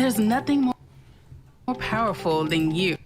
There's nothing more powerful than you.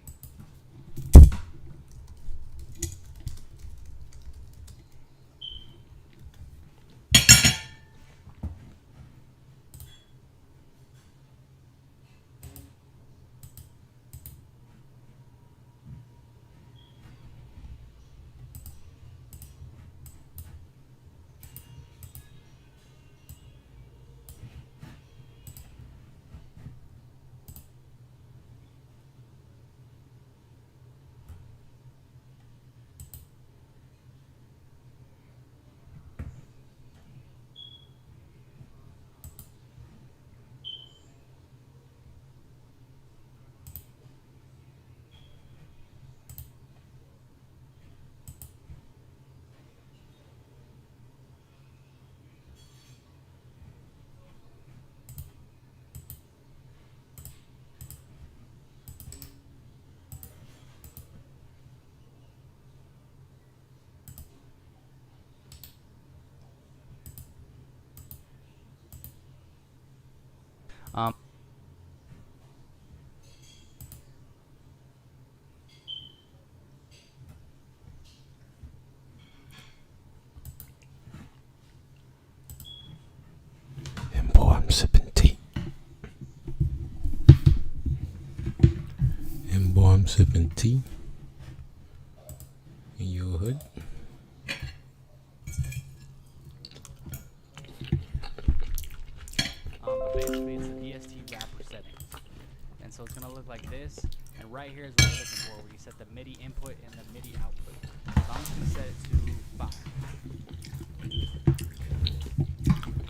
Um, And boy, I'm sipping tea. And boy, I'm sipping tea. In your hood. but basically it's the VST wrapper settings. And so it's going to look like this. And right here is what we're looking for, where you set the MIDI input and the MIDI output. So I'm just going to set it to 5.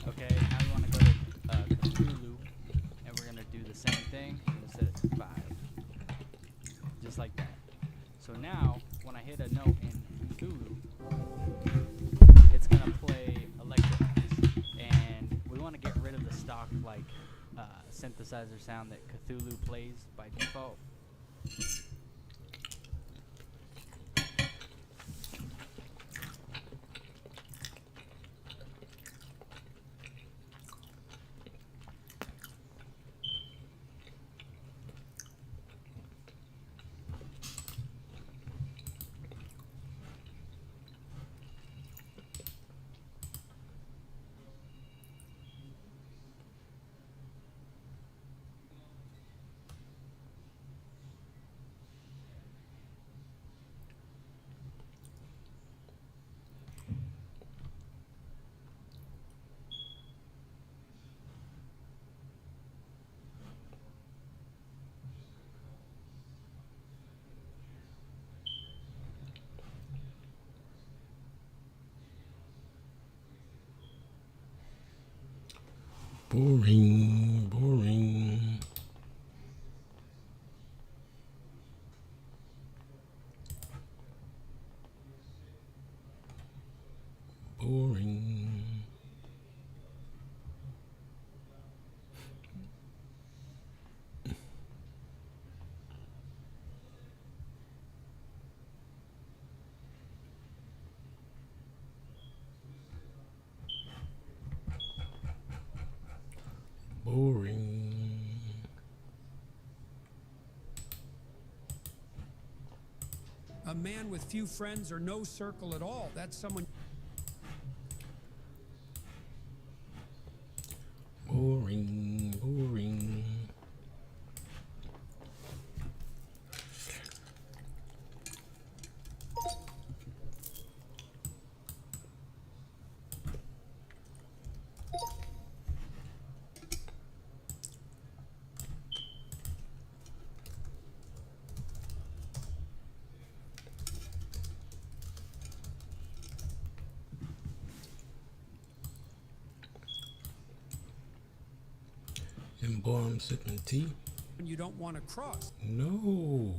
Okay, now we want to go to Cthulhu, and we're going to do the same thing. I'm going to set it to 5. Just like that. So now, when I hit a note in Cthulhu, it's going to play electronics. And we want to get rid of the stock, like, synthesizer sound that Cthulhu plays by default. Boring, boring. Boring. Boring. A man with few friends or no circle at all. That's someone. Boring, boring. And boy, I'm sipping tea. You don't want to cross. No.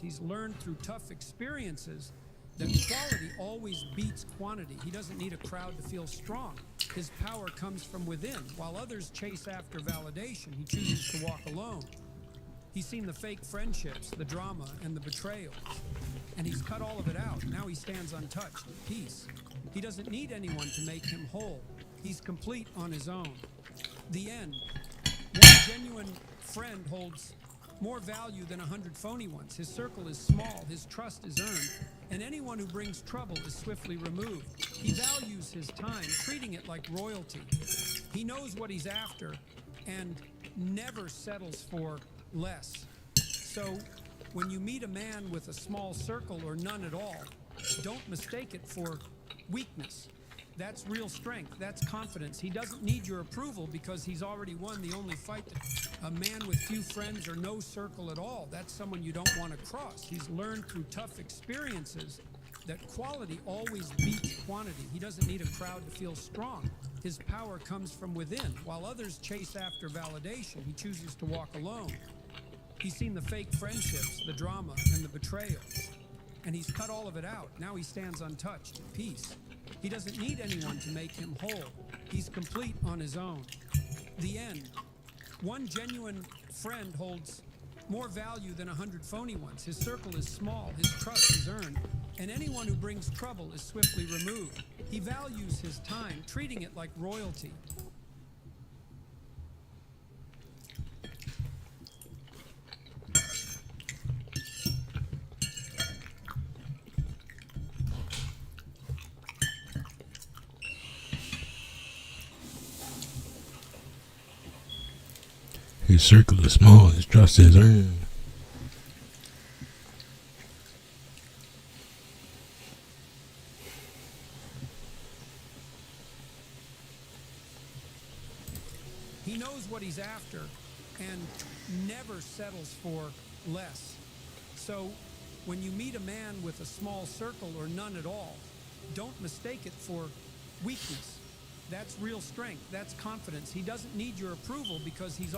He's learned through tough experiences that quality always beats quantity. He doesn't need a crowd to feel strong. His power comes from within. While others chase after validation, he chooses to walk alone. He's seen the fake friendships, the drama, and the betrayals. And he's cut all of it out. Now he stands untouched, at peace. He doesn't need anyone to make him whole. He's complete on his own. The end. One genuine friend holds more value than 100 phony ones. His circle is small, his trust is earned, and anyone who brings trouble is swiftly removed. He values his time, treating it like royalty. He knows what he's after and never settles for less. So, when you meet a man with a small circle or none at all, don't mistake it for weakness. That's real strength. That's confidence. He doesn't need your approval because he's already won the only fight. A man with few friends or no circle at all, that's someone you don't want to cross. He's learned through tough experiences that quality always beats quantity. He doesn't need a crowd to feel strong. His power comes from within. While others chase after validation, he chooses to walk alone. He's seen the fake friendships, the drama, and the betrayals. And he's cut all of it out. Now he stands untouched, at peace. He doesn't need anyone to make him whole. He's complete on his own. The end. One genuine friend holds more value than 100 phony ones. His circle is small, his trust is earned, and anyone who brings trouble is swiftly removed. He values his time, treating it like royalty. His circle is small, his trust is earned. He knows what he's after and never settles for less. So, when you meet a man with a small circle or none at all, don't mistake it for weakness. That's real strength. That's confidence. He doesn't need your approval because he's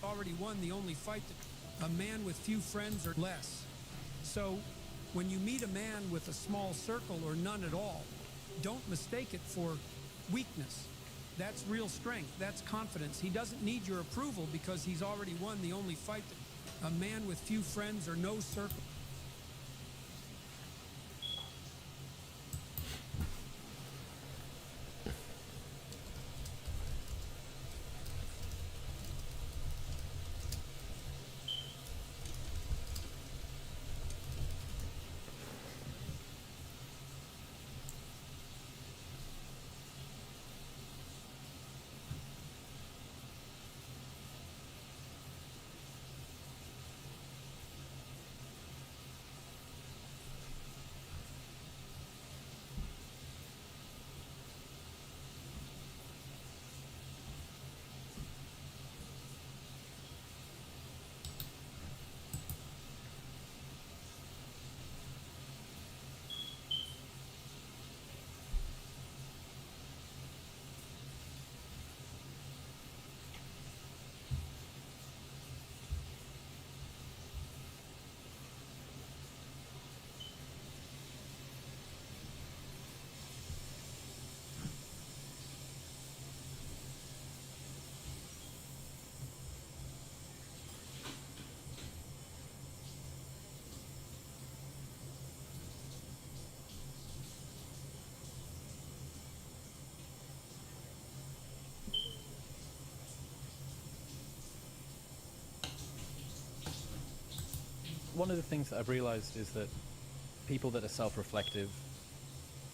already won the only fight. A man with few friends or less. So, when you meet a man with a small circle or none at all, don't mistake it for weakness. That's real strength. That's confidence. He doesn't need your approval because he's already won the only fight. A man with few friends or no circle. One of the things that I've realized is that people that are self-reflective,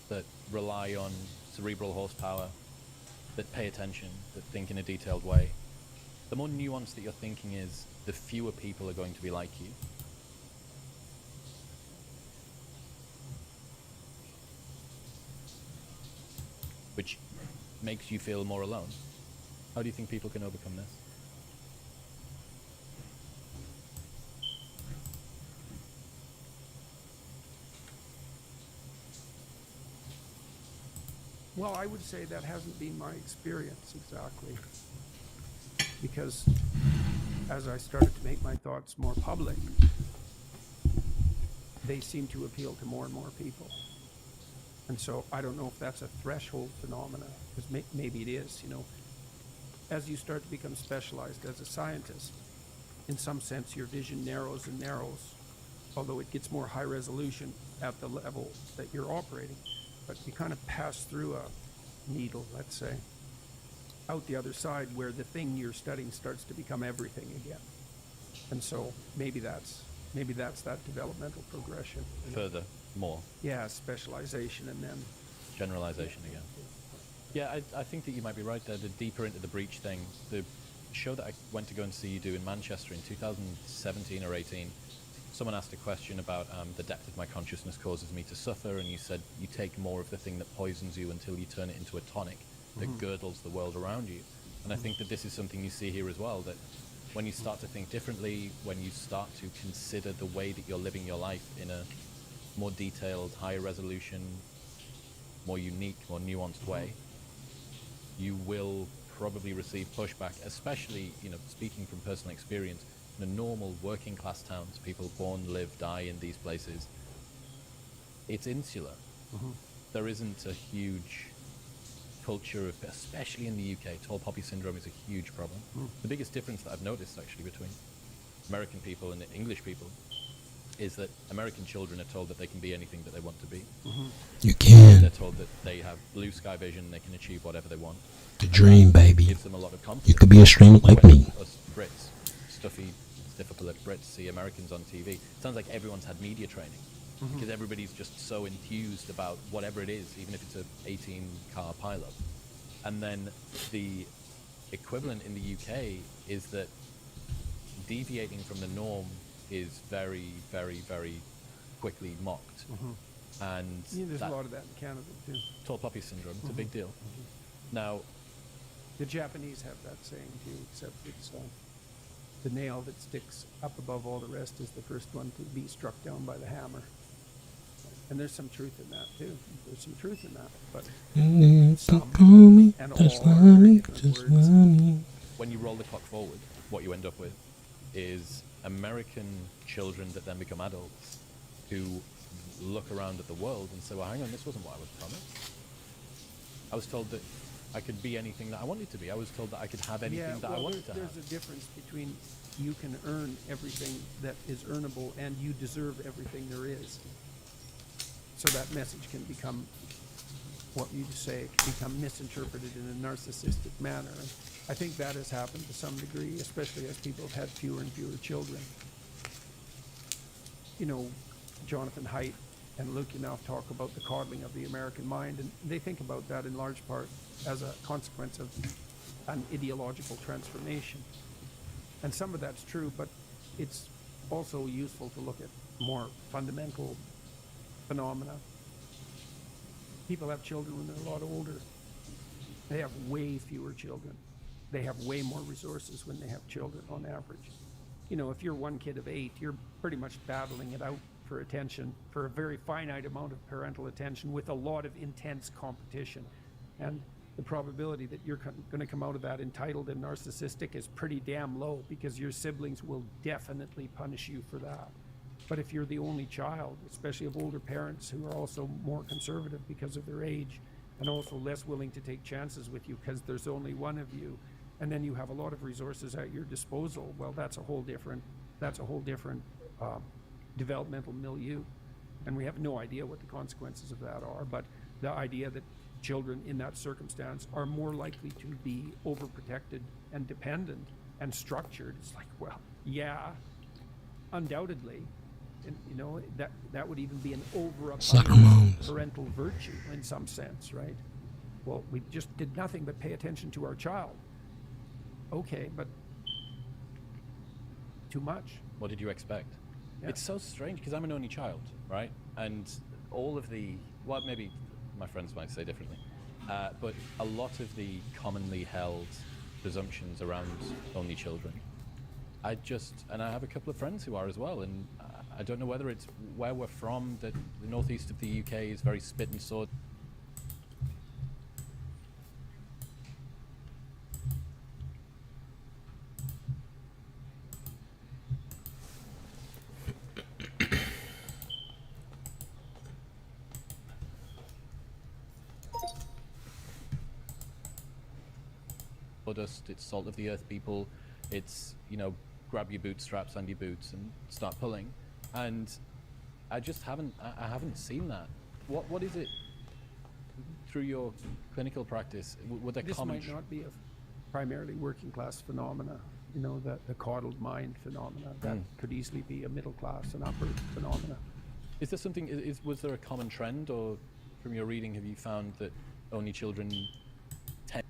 that rely on cerebral horsepower, that pay attention, that think in a detailed way, the more nuanced that your thinking is, the fewer people are going to be like you. which makes you feel more alone. How do you think people can overcome this? Well, I would say that hasn't been my experience exactly. Because as I started to make my thoughts more public, they seem to appeal to more and more people. And so I don't know if that's a threshold phenomena, because maybe it is, you know. As you start to become specialized as a scientist, in some sense your vision narrows and narrows, although it gets more high resolution at the level that you're operating. But you kind of pass through a needle, let's say, out the other side where the thing you're studying starts to become everything again. And so maybe that's that developmental progression. You know? Further, more. Yeah, specialization and then Generalization again. Yeah, I think that you might be right there. The deeper into the breach thing, the show that I went to go and see you do in Manchester in 2017 or 18, someone asked a question about the depth of my consciousness causes me to suffer, and you said you take more of the thing that poisons you until you turn it into a tonic that girdles the world around you. And I think that this is something you see here as well, that when you start to think differently, when you start to consider the way that you're living your life in a more detailed, higher resolution, more unique, more nuanced way, you will probably receive pushback, especially, you know, speaking from personal experience, in the normal working class towns, people born, live, die in these places, it's insular. There isn't a huge culture of, especially in the UK, tall poppy syndrome is a huge problem. The biggest difference that I've noticed actually between American people and English people is that American children are told that they can be anything that they want to be. You can. They're told that they have blue sky vision, they can achieve whatever they want. The dream, baby. Gives them a lot of confidence. You could be a streamer like When me. us Brits, stuffy, stiff upper lip Brits, see Americans on TV, it sounds like everyone's had media training. Because everybody's just so enthused about whatever it is, even if it's a 18-car pileup. And then the equivalent in the UK is that deviating from the norm is very, very, very quickly mocked. And yeah, there's that a lot of that in Canada too. tall poppy syndrome, it's a big deal. Now, The Japanese have that saying too, except it's the nail that sticks up above all the rest is the first one to be struck down by the hammer. And there's some truth in that too. There's some truth in that, but some Call me, and just all are like very me, different just words. like me. when you roll the clock forward, what you end up with is American children that then become adults who look around at the world and say, well, hang on, this wasn't what I was promised. I was told that I could be anything that I wanted to be. I was told that I could have anything that I wanted to there's have. a difference between you can earn everything that is earnable and you deserve everything there is. So that message can become, what you say, can become misinterpreted in a narcissistic manner. And I think that has happened to some degree, especially as people have had fewer and fewer children. You know, Jonathan Haidt and Luke Enough talk about the coddling of the American mind, and they think about that in large part as a consequence of an ideological transformation. And some of that's true, but it's also useful to look at more fundamental phenomena. People have children when they're a lot older. They have way fewer children. They have way more resources when they have children on average. You know, if you're one kid of 8, you're pretty much battling it out for attention, for a very finite amount of parental attention with a lot of intense competition. And the probability that you're going to come out of that entitled and narcissistic is pretty damn low, because your siblings will definitely punish you for that. But if you're the only child, especially of older parents who are also more conservative because of their age and also less willing to take chances with you because there's only one of you, and then you have a lot of resources at your disposal, well, that's a whole different developmental milieu. And we have no idea what the consequences of that are, but the idea that children in that circumstance are more likely to be overprotected and dependent and structured, it's like, well, yeah, undoubtedly. And, you know, that would even be an Sucker overabundance moms. of parental virtue in some sense, right? Well, we just did nothing but pay attention to our child. Okay, but too much. What did you expect? Yeah. It's so strange because I'm an only child, right? And all of the, well, maybe my friends might say differently, But a lot of the commonly held presumptions around only children, and I have a couple of friends who are as well, and I don't know whether it's where we're from, that the northeast of the UK is very spit and sword. It's salt of the earth people. It's, grab your bootstraps and your boots and start pulling. And I just haven't seen that. What is it through your clinical practice? Would there This might not be a primarily working class phenomena, the coddled mind phenomena. That could easily be a middle class and upper phenomena. Is there something, was there a common trend, or from your reading have you found that only children tend...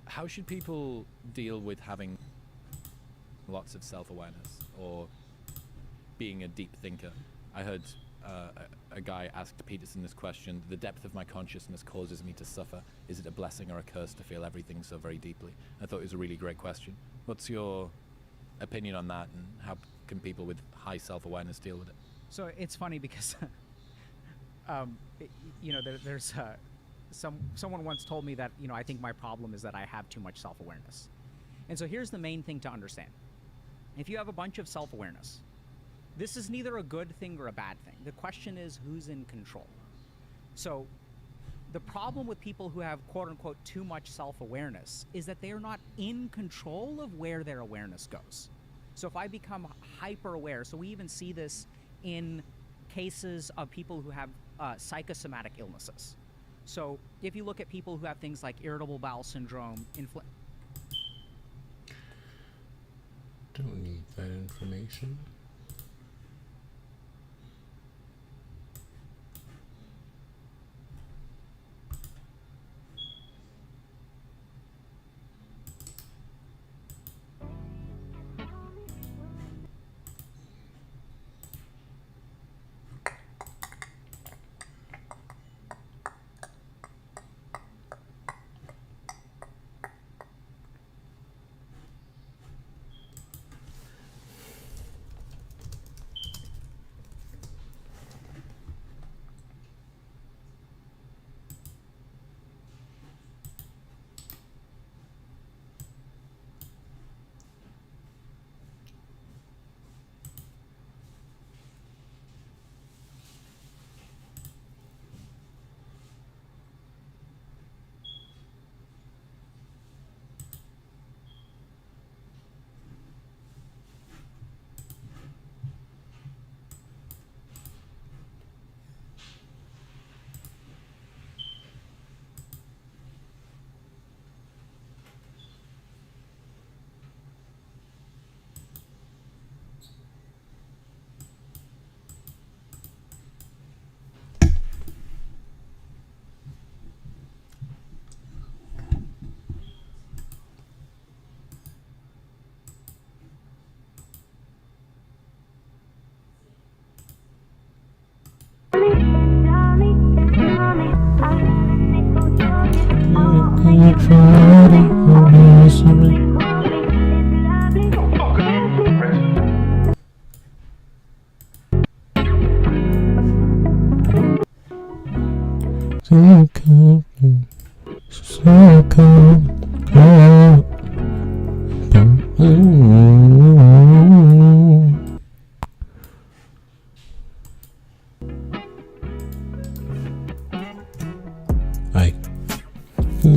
How should people deal with having lots of self-awareness or being a deep thinker? I heard a guy asked Peterson this question: the depth of my consciousness causes me to suffer. Is it a blessing or a curse to feel everything so very deeply? I thought it was a really great question. What's your opinion on that, and how can people with high self-awareness deal with it? So it's funny because, there's someone once told me that, I think my problem is that I have too much self-awareness. And so here's the main thing to understand. If you have a bunch of self-awareness, this is neither a good thing or a bad thing. The question is, who's in control? So the problem with people who have quote-unquote too much self-awareness is that they are not in control of where their awareness goes. So if I become hyper-aware, so we even see this in cases of people who have psychosomatic illnesses. So if you look at people who have things like irritable bowel syndrome, Don't need that information.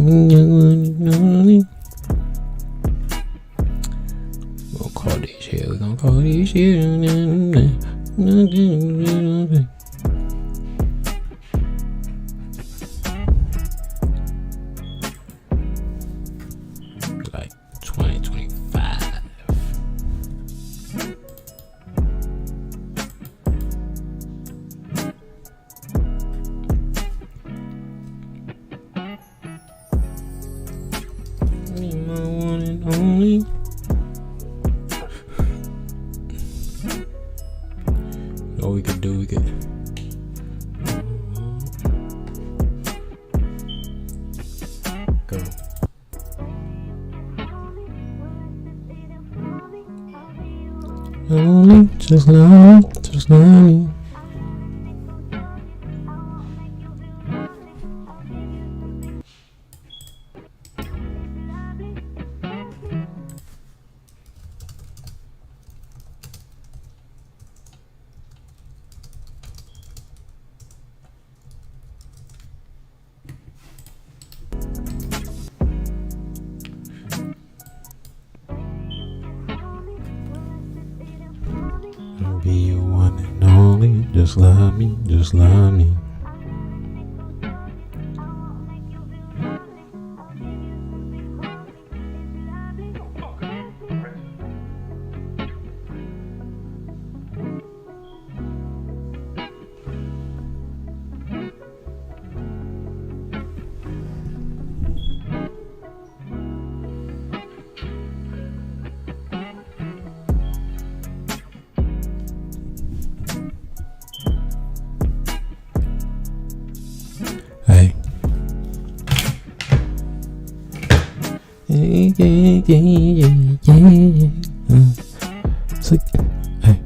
We'll call this shit. We're gonna call this shit. Like 2025. Me, my one and only. All we could do, we could. Go. Only, just love me, just love me. I'll be your one and only. Just love me, just love me. Hey. Yeah. It's like, hey,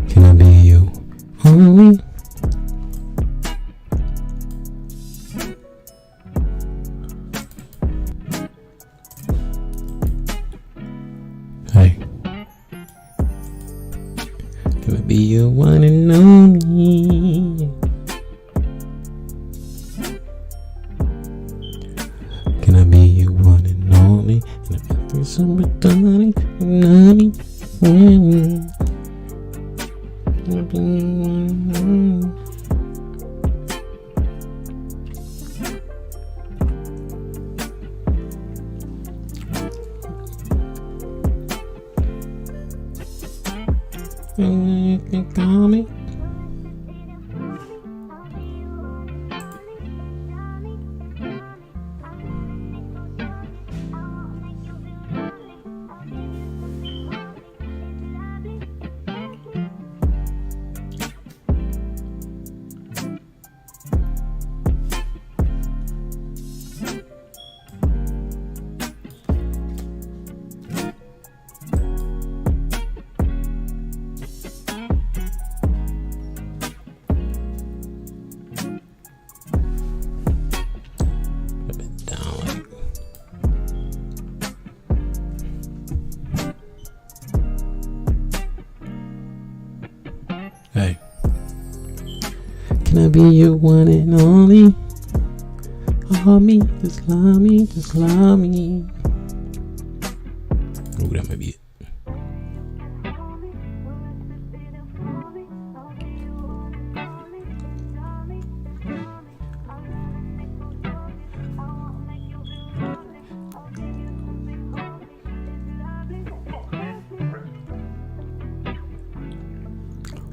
can I be you only? Hey, can I be your one and only? Can I be your one and only? And if I think somebody, nani, you can call me. Hey, can I be your one and only? Love me, just love me, just love me. Oh, that might be it.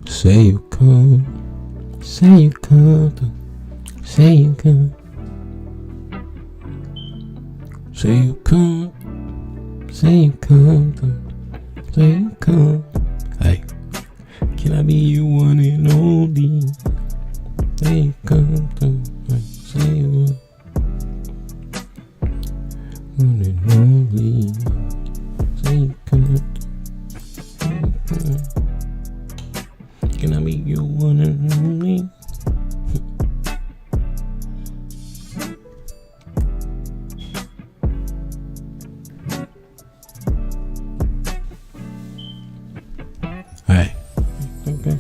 Say you come, say you come, say you come, say you come, say you come, say you come. Hey, can I be your one and only? Say you come, say you one and only. Say you come, say you come. Can I be your one and only? Hey,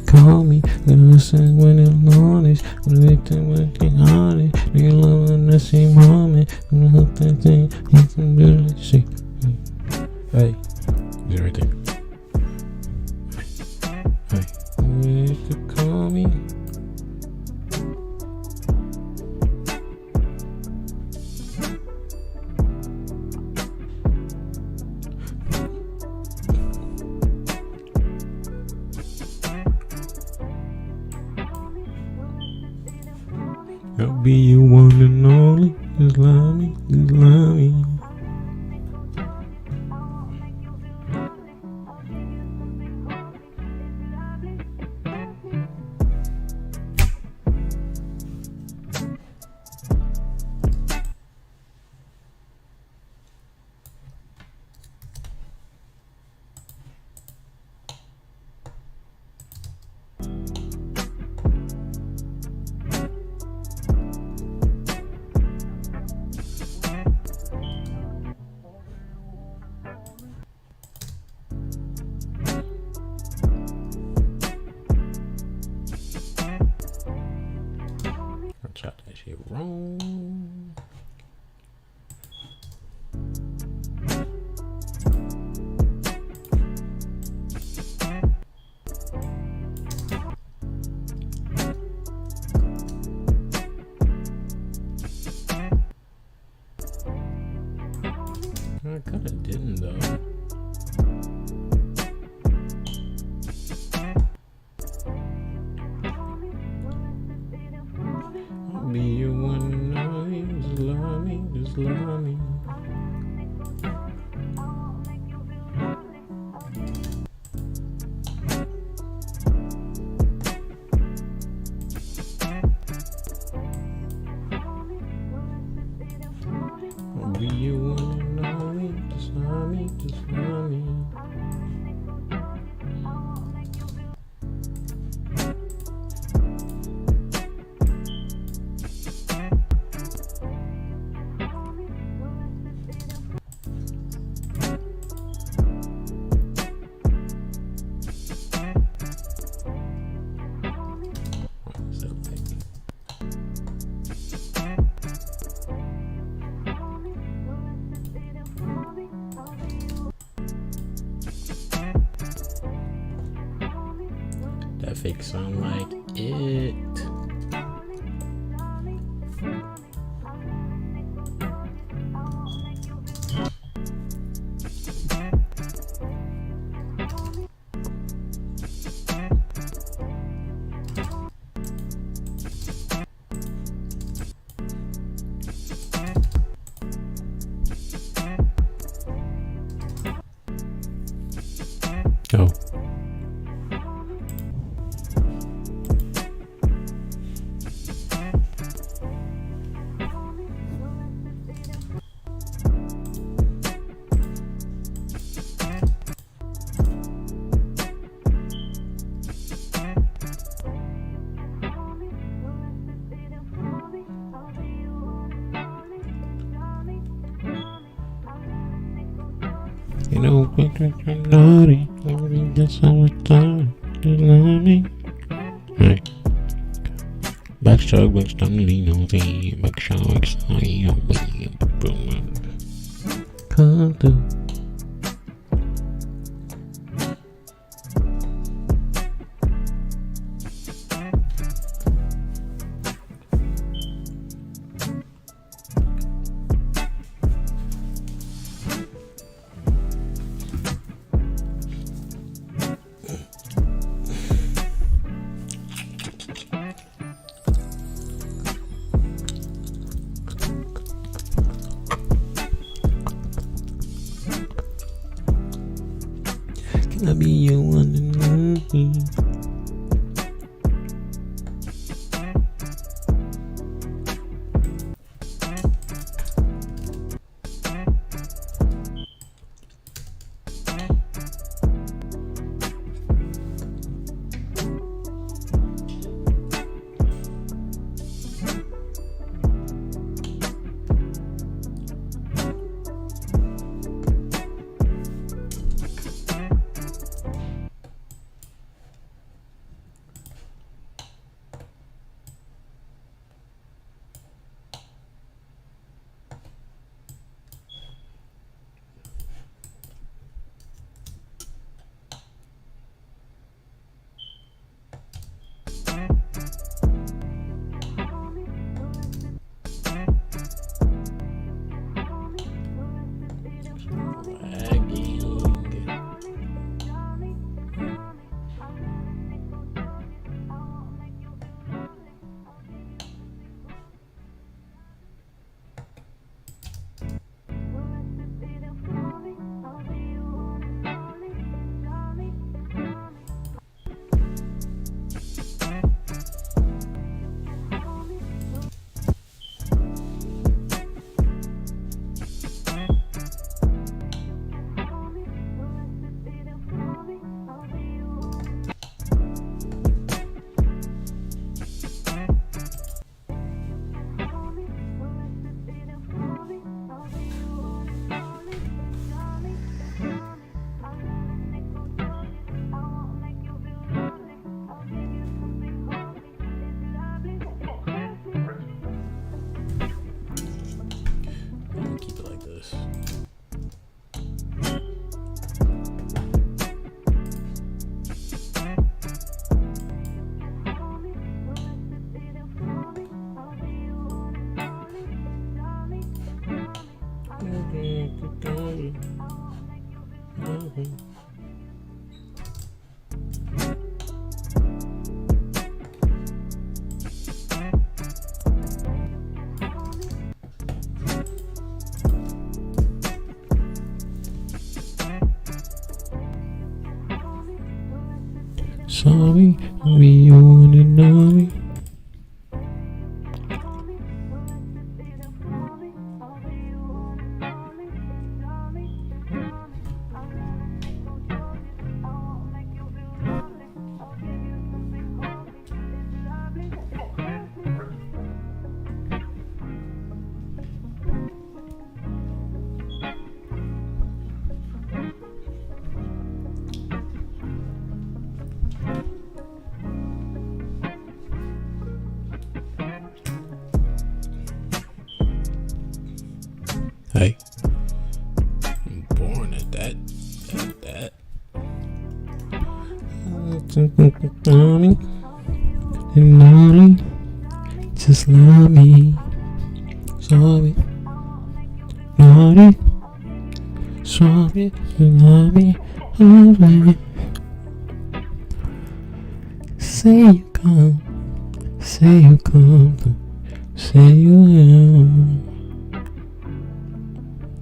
call me, gonna listen when I'm honest. When we think we're honest, do you love in the same moment? Hey, he's right there. Hey, you could call me. I'll be your one and only. Just love me, just love me. I chopped that shit wrong. I kinda didn't though. I'll be your one and only. Just love me, just love me. I'll be your one and only. Just love me, just love me. What's that like? That fake sound like it. Oh. You know, naughty, everything gets summertime. Just love me. Right. Backstroke, backstroke, lean on me. Backstroke, backstroke, on me. Come through. Can I be your one and only? this. Sorry, we want to know me. Hey, I'm born at that. Love me, and only just love me. Sorry, naughty, sorry, love me, alright. Say you come, say you come, say you will.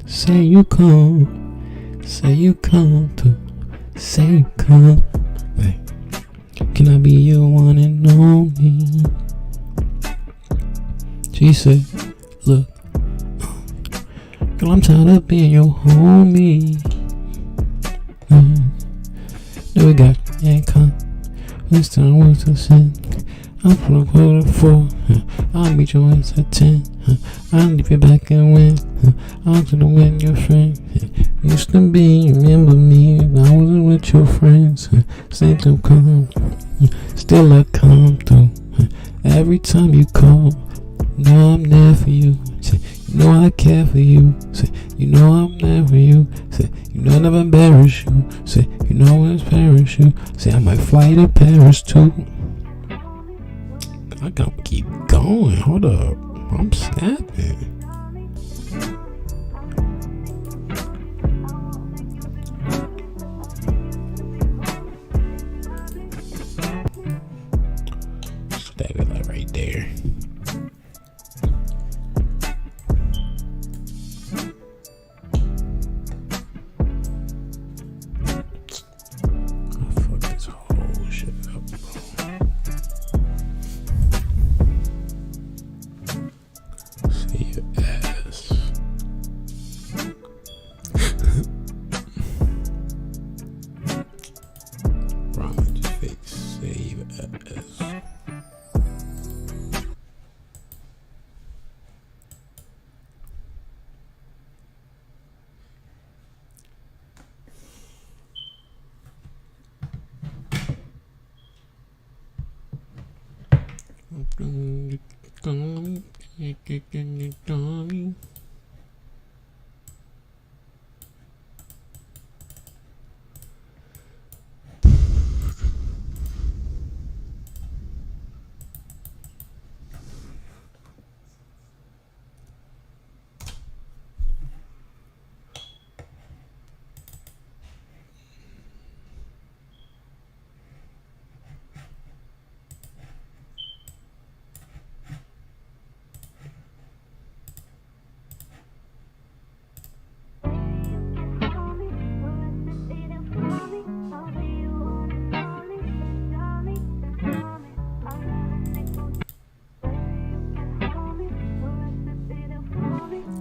Say you come, say you come to, say you come. Hey, can I be your one and only? She said, look, girl, I'm tired of being your homie. Then we got Yanko. This time what's the sin? I'm from quarter 4. I'll meet your ass at 10. I'll leave you back and win. I'm gonna win your friend. Used to be, remember me, I wasn't with your friends. Say to come, still I come through. Every time you call, know I'm there for you. Say, you know I care for you. Say, you know I'm there for you. Say, you know I never embarrass you. Say, you know I perish you. Say, I might fly to Paris too. I gotta keep going. Hold up. I'm snapping. Stab it like right there. I fucked this whole shit up, bro. See your ass. Rhyme just fix. Save ass.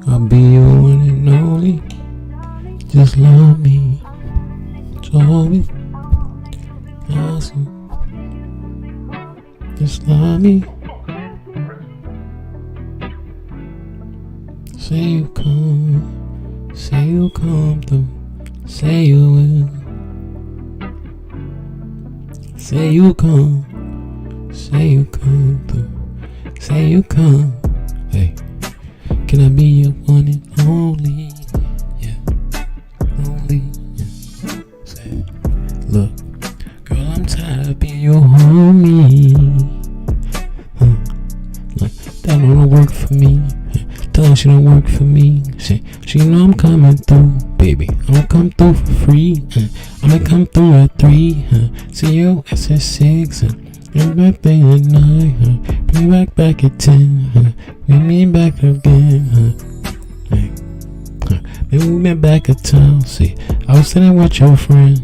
I'll be your one and only. Just love me. Show me. Awesome. Just love me. Say you come. Say you come through. Say you will. Say you come. Say you come through. Say you come. Hey. Can I be your one and only? saying she don't work for me. She know I'm coming through, baby. I'ma come through for free. I'ma come through at 3. See you at 6. Bring back there at 9. Bring back at 10. Bring me back again. Maybe we met back at town. See, I was sitting with your friend.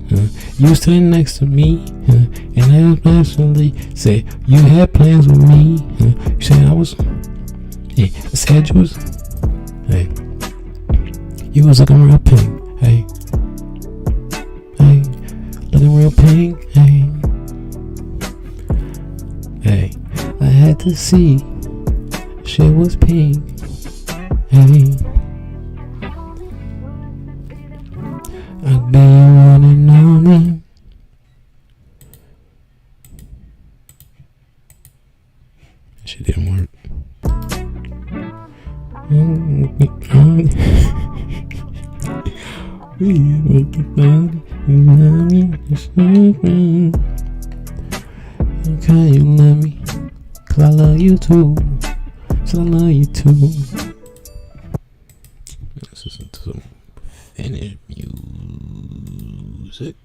You was sitting next to me. And I was personally say you had plans with me. You said I was. Hey, I said you was. Hey, you was looking real pink. Hey, looking real pink. Hey, I had to see. Shit was pink. Hey. I'll be your one and only. She didn't work. Can you love me? 'Cause I love you too. So I love you too. Let's listen to some Finnish music.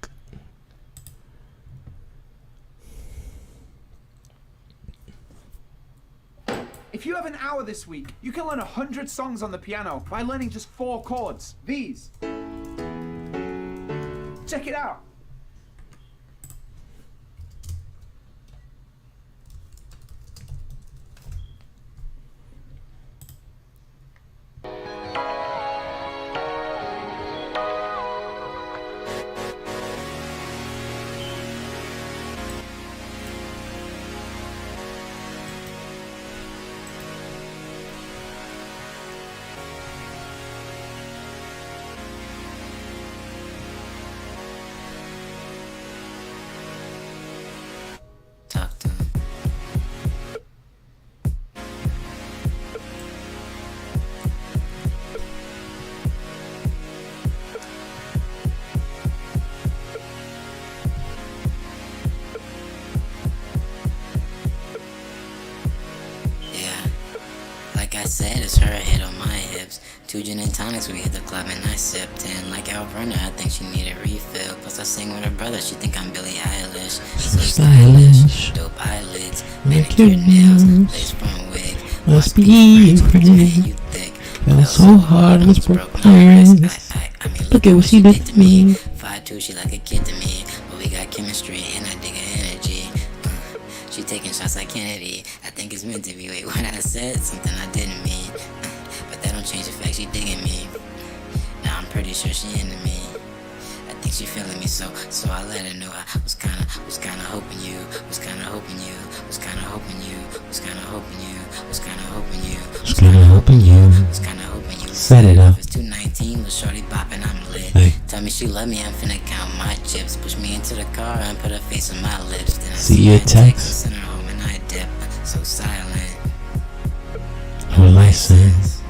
If you have an hour this week, you can learn 100 songs on the piano by learning just 4 chords. These. Check it out. Talk to him. Yeah, like I said, it's her head on my hips. 2 gin and tonics, we hit the club and I sipped. And like Al Brunner, I think she need a refill. Plus I sing with her brother, she think I'm Billie Eilish. So stylish, dope eyelids, manicure nails, lace front wig. Must be friends, you thick. Fell so hard, let's broke parents. I mean, Look at what she did to me. 5'2", she like a kid to me. But we got chemistry and I dig her energy. She taking shots like Kennedy. I think it's meant to be. Wait, what I said? Something I didn't mean. But that don't change the fact she digging me. Now I'm pretty sure she into me. I think she feeling me, so I let her know. I was kinda hoping you, was kinda hoping you, was kinda hoping you, was kinda hoping you, was kinda hoping you, Was kinda hoping you. was kinda hoping you. Set it up. It's 2:19 with shorty bopping, I'm lit. Hey. Tell me she love me, I'm finna count my chips. Push me into the car and put her face on my lips. Then I See your her text. send her home and I dip. So silent. Her license.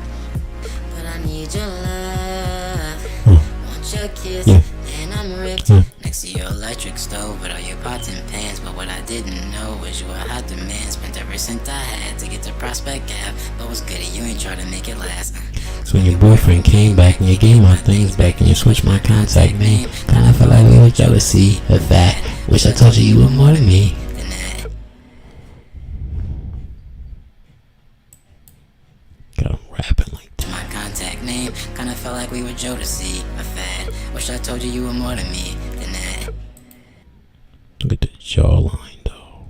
But I need your love. Oh. Want your kiss. Yeah. And I'm ripped. Yeah. Next to your electric stove with all your pots and pans. But what I didn't know was you a hot demand. Spent every cent I had to get to Prospect Ave. But what's good, you ain't try to make it last. So when your boyfriend came back and you gave my things back and you switched my contact name, kinda felt like we were jealousy of that. Wish I told you were more than me. Than that. Got him rapping like that. My contact name kinda felt like we were Jodeci, a fad. Wish I told you were more than me than that. Look at the jawline though.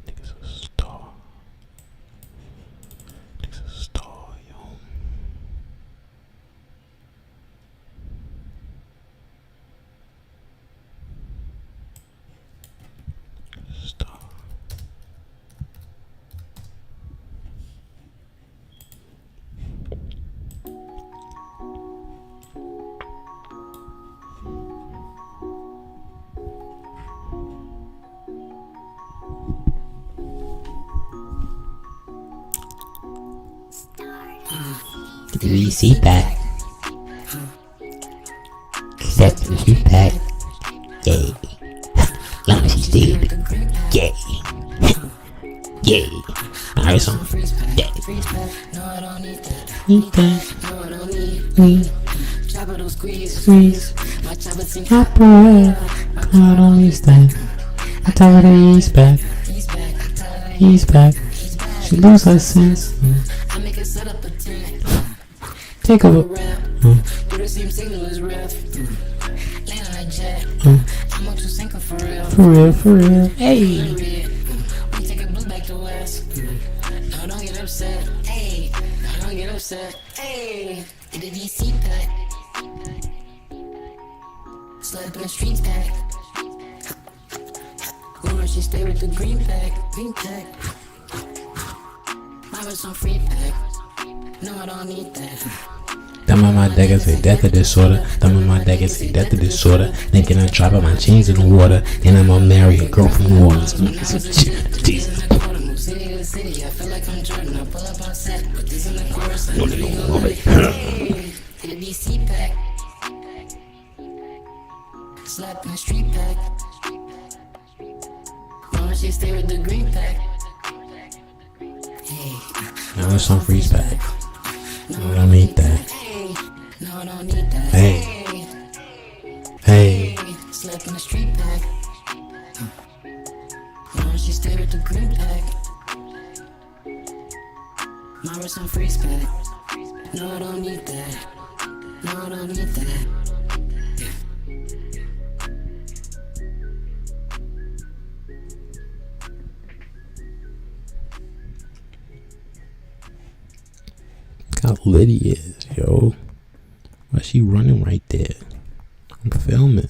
Nigga's a star. Nigga's a star, yo. Star. Do you see that? Except for you pack. Yay. Long as you do. Yay. Yay. Yeah. Alright, so yeah. Eat that. Squeeze. Opera. I don't need that. I tell her to ease back. Ease back. She lose her sense. Take over. For real, for real. Hey. Slap in the streets back. She stay with the green pack. Mine was on free pack. No, I don't need that. Thumb on my deck is a death of disorder. Thumb on my deck is a death of disorder. Thinking I drop my chains in the water. Then I'm gonna marry a girl from New Orleans. Jesus. City, I feel like I'm Jordan. I pull up on set, but this in the chorus. No. To the DC pack. Slap in the street pack. Mama, she stay with the green pack. Hey. Now it's on freeze pack. No, I don't need that. No, I don't need that. Hey. Slap in the street pack. Mama, she stay with the green pack. Mama, some freeze pack. No, I don't need that. No, I don't need that. How Liddy is, yo. Why she running right there? I'm filming.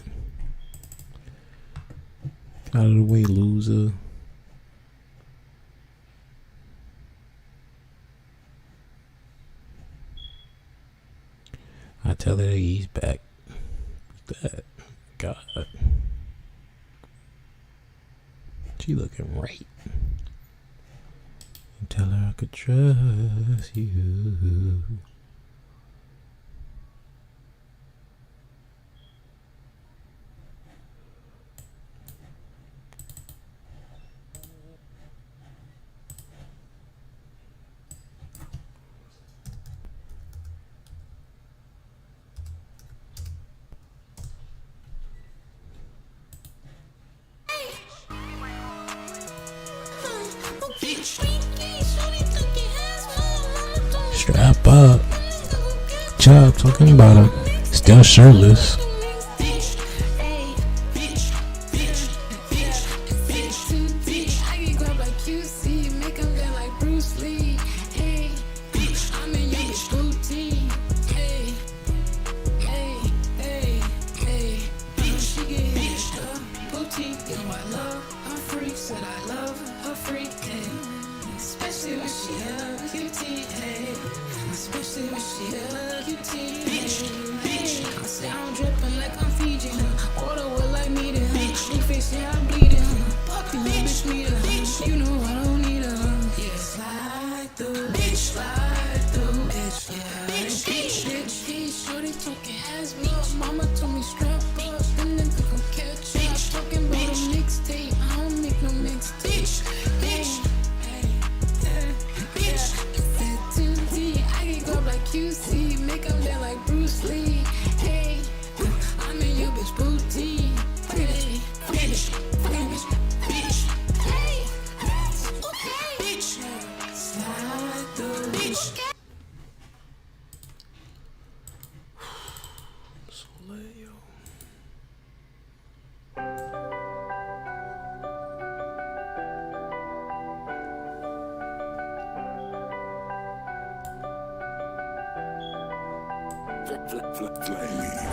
Get out of the way, loser. I tell her to ease back. What's that? God. She looking right. Tell her I could trust you. Strap up. Chubb talking about her. Still shirtless.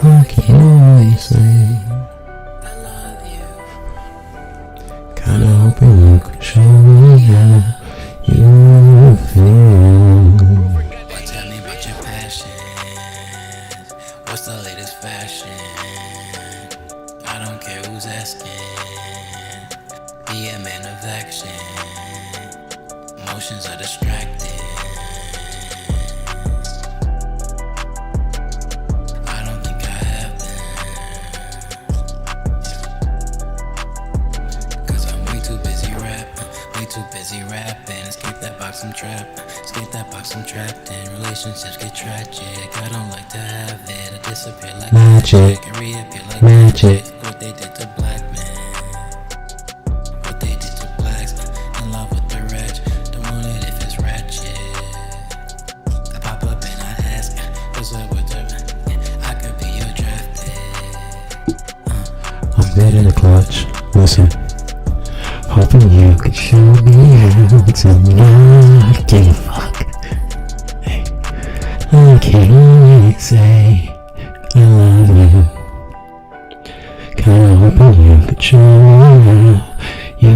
What can I say? Kinda hoping you could show me how you feel. Tell me about your passion. What's the latest fashion? I don't care who's asking. Be a man of action. Emotions are distracting. Too busy rapping. in. Escape that box I'm trapped. Escape that box I'm trapped in. Relationships get tragic. I don't like to have it. I disappear like Magic. and reappear like Magic. What they did to black men. What they did to blacks. In love with the rich. Don't want it if it's ratchet. I pop up and I ask, what's up with the? I could be your draft pick. I'm dead in the clutch. Listen. Hoping you could show me how to not give a fuck. Hey, I can't say I love you. Kinda hoping you could show me how you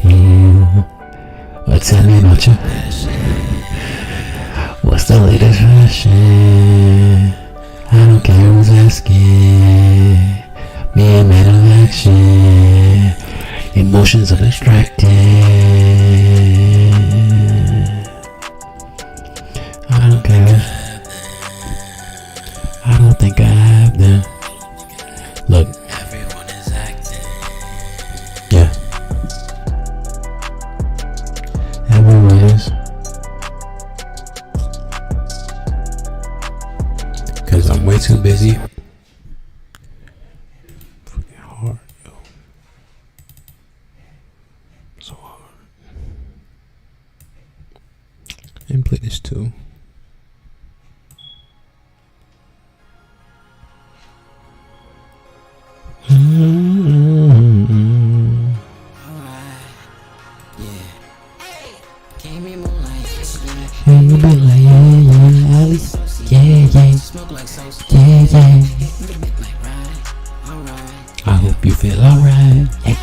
feel. Well, tell me about you. What's the latest fashion? I don't care who's asking. Me and man of action. Emotions are distracted. I don't care. I don't think I have them. Look. Everyone is acting. Yeah. Everyone is. Cause I'm way too busy. Fucking hard, yo. So hard. And play this too. Can't be moonlight. And you be like, yeah, yeah, Alice. Yeah, yeah, Smoke like sauce. yeah, yeah. Like right. Alright. I hope you feel alright. Hey.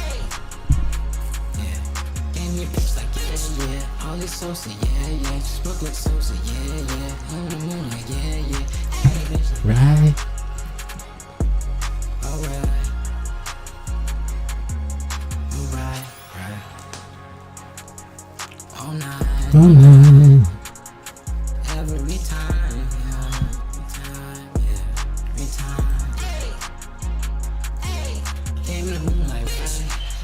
Game your bitch like yeah. All this sauce, yeah. Smoke like sauce, yeah. On the moonlight, yeah. Right. Alright. All night. Oh, no. Every time. Every time. Came in the moonlight, right?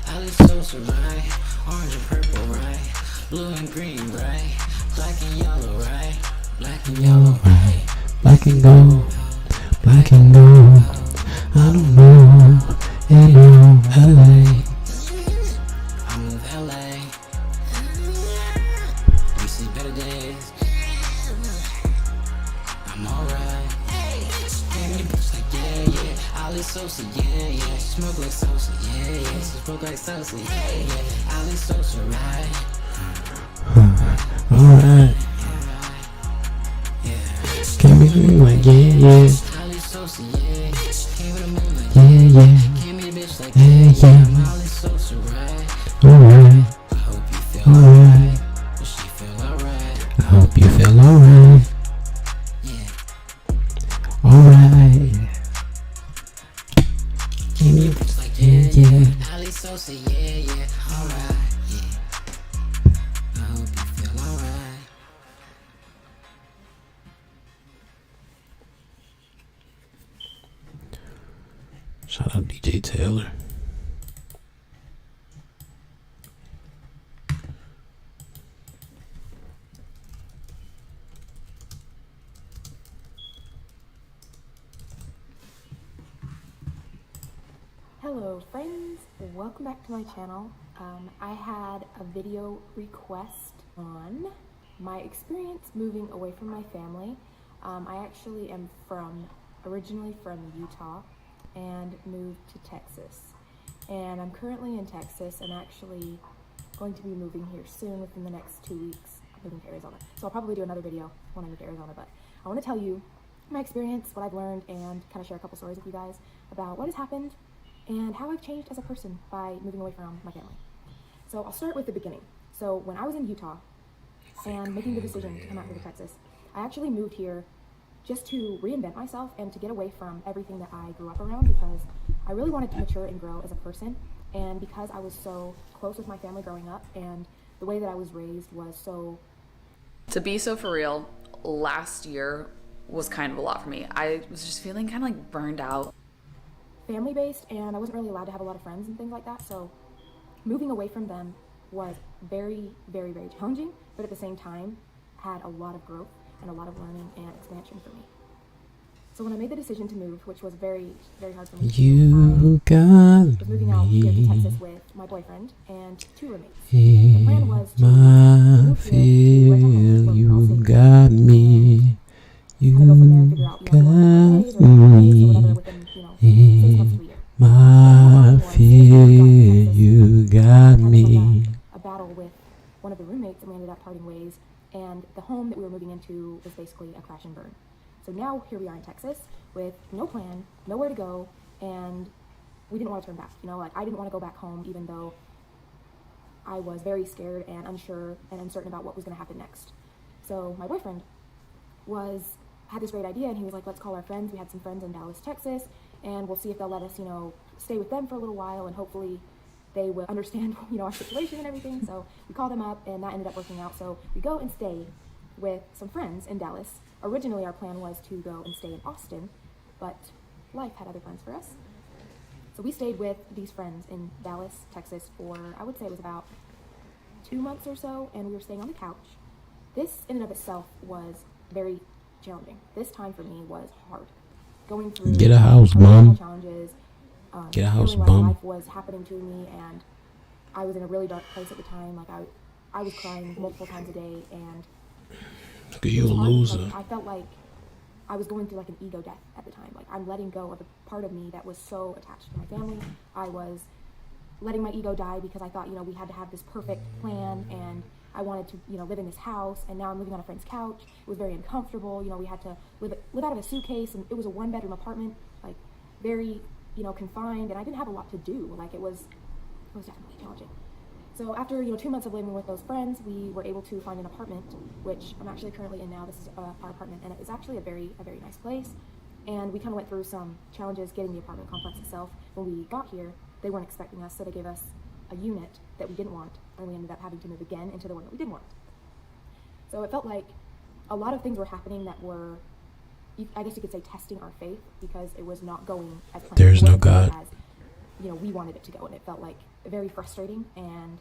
Alice Sosa, right? Orange and purple, right? Blue and green, right? Black and yellow, right? Black and yellow, Right. Black and gold. Black and gold. I don't know. Hello, LA. I'm with LA. We see better days. I'm alright. Damn, you bitch like yeah. Alice Sosa, yeah. Smoke like Sosa, yeah. Smoke like Sosa, yeah. Alice Sosa, right? Alright. Can we be like, yeah. Alice Sosa, yeah. Came with a moonlight. Yeah. Came me a bitch like Yeah. Alice Sosa, right? Alright. I hope you feel Alright. Does she feel alright? I hope you feel alright. Yeah. Alright. Can you? Yeah. Alice Sosa, yeah. Alright, yeah. I hope you feel alright. Shout out DJ Taylor. Hello friends, welcome back to my channel. I had a video request on my experience moving away from my family. I actually am originally from Utah and moved to Texas. And I'm currently in Texas and actually going to be moving here soon within the next 2 weeks. I'm moving to Arizona. So I'll probably do another video when I move to Arizona, but I want to tell you my experience, what I've learned, and kind of share a couple stories with you guys about what has happened and how I've changed as a person by moving away from my family. So I'll start with the beginning. So when I was in Utah and making the decision to come out here to Texas, I actually moved here just to reinvent myself and to get away from everything that I grew up around, because I really wanted to mature and grow as a person. And because I was so close with my family growing up and the way that I was raised was so... To be so for real, last year was kind of a lot for me. I was just feeling kind of like burned out. family based, and I wasn't really allowed to have a lot of friends and things like that, so moving away from them was very, very, very challenging, but at the same time had a lot of growth and a lot of learning and expansion for me. So when I made the decision to move, which was very, very hard for me, You got I was moving out here to Texas me with my boyfriend and 2 roommates. The plan in was to my move here to rent a home feel. where we all You stay got together me. and kind of go from there and figure out, You if we want to got go our ways or whatever me within, 6 months to a year. my feel. You got me. A battle with one of the roommates, and we ended up parting ways. And the home that we were moving into was basically a crash and burn. So now here we are in Texas with no plan, nowhere to go, and we didn't want to turn back. I didn't want to go back home, even though I was very scared and unsure and uncertain about what was going to happen next. So my boyfriend had this great idea, and he was like, let's call our friends. We had some friends in Dallas, Texas, and we'll see if they'll let us, stay with them for a little while, and hopefully they will understand, our situation and everything. So we called them up, and that ended up working out. So we go and stay with some friends in Dallas. Originally, our plan was to go and stay in Austin, but life had other plans for us. So we stayed with these friends in Dallas, Texas for, I would say it was about 2 months or so, and we were staying on the couch. This, in and of itself, was very challenging. This time for me was hard. Going through Get a house, Mom. challenges, Get a house, feeling like bum. life was happening to me, and I was in a really dark place at the time. I was crying multiple times a day, and You a loser. I felt like I was going through an ego death at the time. I'm letting go of a part of me that was so attached to my family. I was letting my ego die because I thought, we had to have this perfect plan, and I wanted to, live in this house, and now I'm living on a friend's couch. It was very uncomfortable. We had to live out of a suitcase, and it was a 1-bedroom apartment, very, confined, and I didn't have a lot to do. It was definitely challenging. So after 2 months of living with those friends, we were able to find an apartment, which I'm actually currently in now. This is our apartment, and it is actually a very nice place. And we kind of went through some challenges getting the apartment complex itself. When we got here, they weren't expecting us, so they gave us a unit that we didn't want, and we ended up having to move again into the one that we did want. So it felt like a lot of things were happening that were, I guess you could say, testing our faith, because it was not going as planned. There's no God. As, we wanted it to go, and it felt like very frustrating, and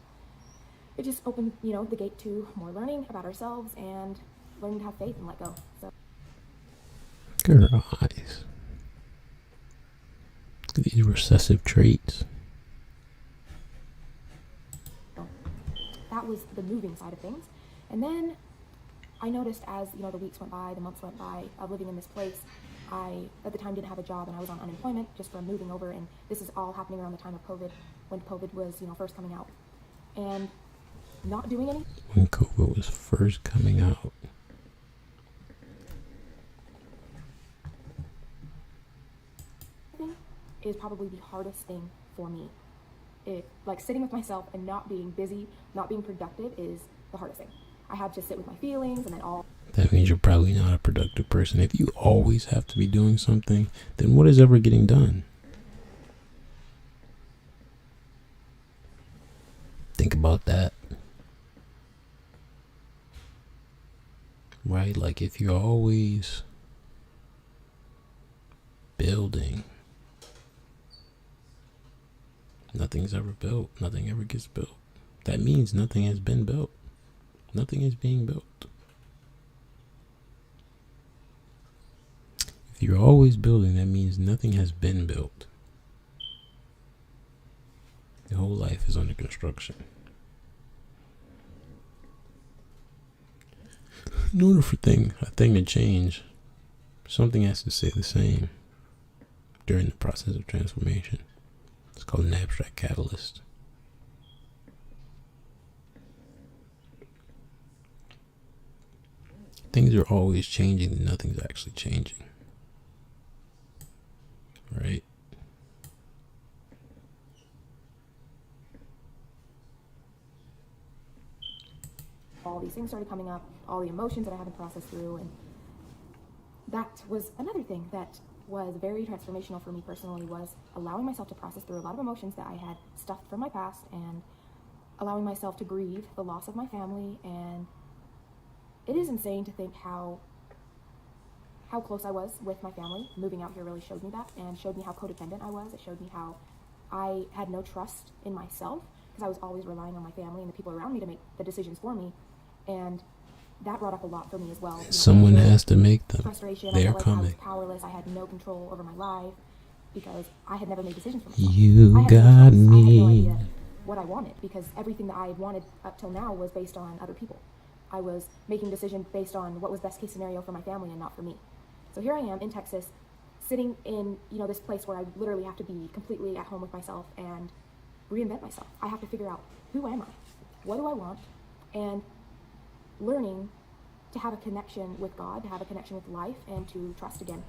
it just opened, the gate to more learning about ourselves and learning to have faith and let go. So. Look at her eyes. Look at these recessive traits. That was the moving side of things. And then I noticed as, the weeks went by, the months went by of living in this place, I, at the time, didn't have a job, and I was on unemployment just from moving over, and this is all happening around the time of COVID, when COVID was, first coming out. And not doing anything. When COVID was first coming out. Is probably the hardest thing for me. Sitting with myself and not being busy, not being productive is the hardest thing. I had to sit with my feelings, and then That means you're probably not a productive person. If you always have to be doing something, then what is ever getting done? Think about that. Right? If you're always building, nothing's ever built. Nothing ever gets built. That means nothing has been built. Nothing is being built. If you're always building, that means nothing has been built. Your whole life is under construction. In order for a thing to change, something has to stay the same during the process of transformation. It's called an abstract catalyst. Things are always changing, and nothing's actually changing. Right? all these things started coming up, all the emotions that I haven't processed through, and that was another thing that was very transformational for me personally, was allowing myself to process through a lot of emotions that I had stuffed from my past, and allowing myself to grieve the loss of my family. And it is insane to think how close I was with my family. Moving out here really showed me that, and showed me how codependent I was. It showed me how I had no trust in myself, because I was always relying on my family and the people around me to make the decisions for me. And that brought up a lot for me as well. You know, Someone has to make them. Frustration. They I are felt like I coming. was powerless. I had no control over my life because I had never made decisions for myself. You I had got no choice. I had no me. idea what I wanted because everything that I had wanted up till now was based on other people. I was making decisions based on what was best case scenario for my family and not for me. So here I am in Texas, sitting in, you know, this place where I literally have to be completely at home with myself and reinvent myself. I have to figure out, who am I? What do I want? And learning to have a connection with God, to have a connection with life, and to trust again.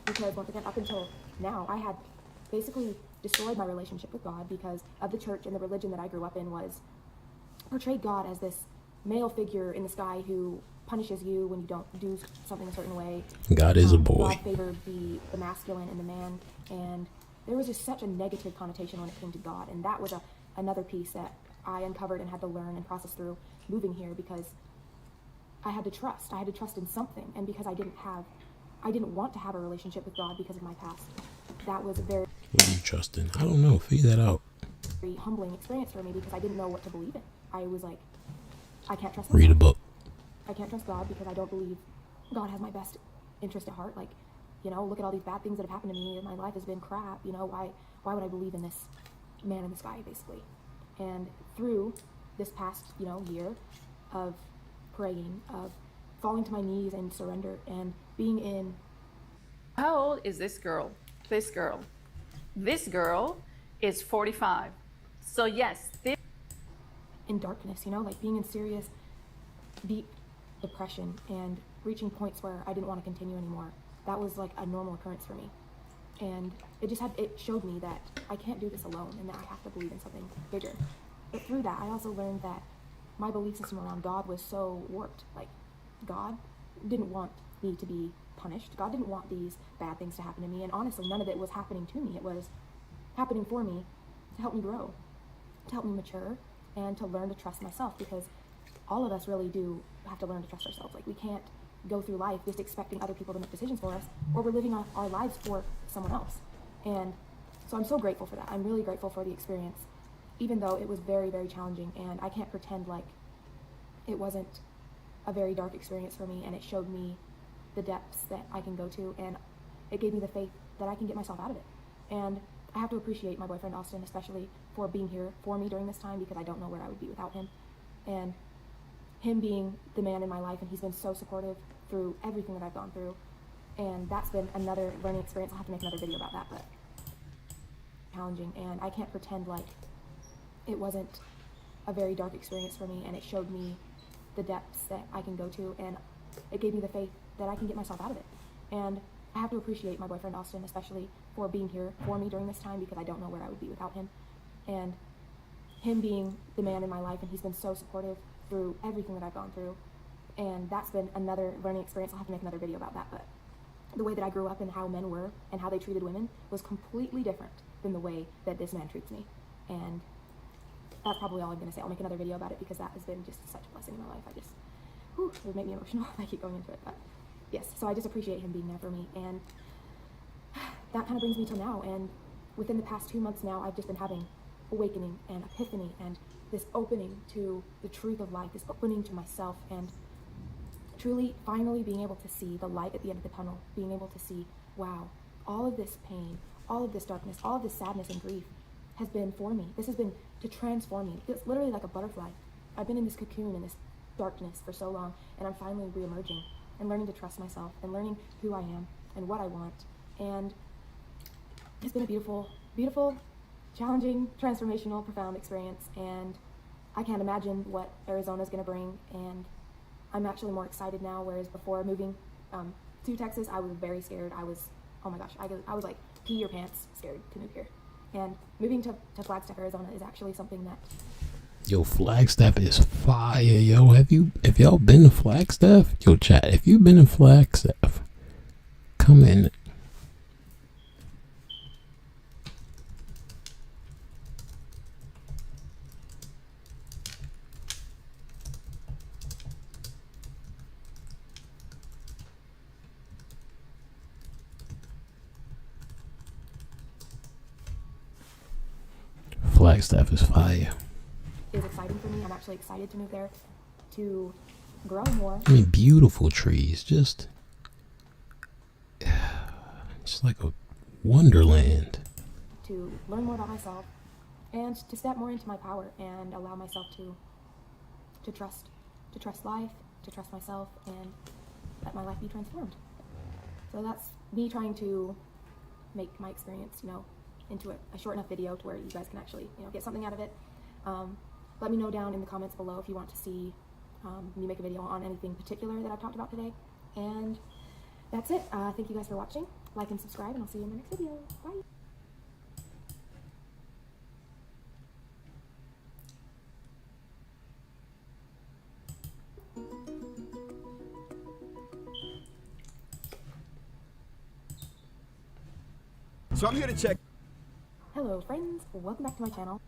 Because once again, up until now, I had basically destroyed my relationship with God because of the church and the religion that I grew up in was portrayed God as this male figure in the sky who punishes you when you don't do something a certain way. God is a boy. God favored the masculine and the man, and there was just such a negative connotation when it came to God, and that was another piece that I uncovered and had to learn and process through moving here because I had to trust. I had to trust in something, and because I didn't want to have a relationship with God because of my past. That was a very What do you trust in? I don't know. Figure that out. very humbling experience for me because I didn't know what to believe in. I was like, I can't trust Read a myself. book. I can't trust God because I don't believe God has my best interest at heart. Like, you know, look at all these bad things that have happened to me. My life has been crap. You know, why would I believe in this man in the sky, basically? And through this past, you know, year of praying, of falling to my knees and surrender and being in. How old is this girl? This girl. This girl is 45. So yes, in darkness, you know, like being in serious, deep depression and reaching points where I didn't want to continue anymore. That was like a normal occurrence for me. And it showed me that I can't do this alone and that I have to believe in something bigger. But through that, I also learned that my belief system around God was so warped. Like, God didn't want me to be punished. God didn't want these bad things to happen to me. And honestly, none of it was happening to me. It was happening for me to help me grow, to help me mature, and to learn to trust myself, because all of us really do have to learn to trust ourselves. Like, we can't go through life just expecting other people to make decisions for us, or we're living our lives for someone else. And so I'm so grateful for that. I'm really grateful for the experience, even though it was very, very challenging, and I can't pretend like it wasn't a very dark experience for me, and it showed me the depths that I can go to, and it gave me the faith that I can get myself out of it. And I have to appreciate my boyfriend Austin, especially for being here for me during this time, because I don't know where I would be without him. And him being the man in my life, and he's been so supportive through everything that I've gone through. And that's been another learning experience. I'll have to make another video about that, but challenging, and I can't pretend like it wasn't a very dark experience for me, and it showed me the depths that I can go to, and it gave me the faith that I can get myself out of it. And I have to appreciate my boyfriend Austin, especially for being here for me during this time, because I don't know where I would be without him. And him being the man in my life, and he's been so supportive through everything that I've gone through. And that's been another learning experience. I'll have to make another video about that, but the way that I grew up and how men were and how they treated women was completely different than the way that this man treats me. And that's probably all I'm going to say. I'll make another video about it, because that has been just such a blessing in my life. It would make me emotional if I keep going into it. But yes, so I just appreciate him being there for me. And that kind of brings me till now. And within the past 2 months now, I've just been having awakening and epiphany and this opening to the truth of life, this opening to myself, and truly finally being able to see the light at the end of the tunnel, being able to see, wow, all of this pain, all of this darkness, all of this sadness and grief has been for me. This has been to transform me. It's literally like a butterfly. I've been in this cocoon, in this darkness for so long, and I'm finally re-emerging and learning to trust myself and learning who I am and what I want. And it's been a beautiful, beautiful, challenging, transformational, profound experience. And I can't imagine what Arizona's going to bring, and I'm actually more excited now, whereas before moving to Texas, I was very scared. I was, oh my gosh, I was like pee your pants scared to move here. And moving to Flagstaff, Arizona is actually something that... Yo, Flagstaff is fire, yo. Have y'all been to Flagstaff? Yo, chat, if you've been to Flagstaff, come in. Flagstaff is fire. Is exciting for me. I'm actually excited to move there to grow more. I mean, beautiful trees, just like a wonderland. To learn more about myself and to step more into my power and allow myself to trust life, to trust myself, and let my life be transformed. So that's me trying to make my experience, into a short enough video to where you guys can actually, get something out of it. Let me know down in the comments below if you want to see me make a video on anything particular that I've talked about today. And that's it. Thank you guys for watching. Like and subscribe, and I'll see you in my next video. Bye. So I'm here to check. Hello friends, welcome back to my channel.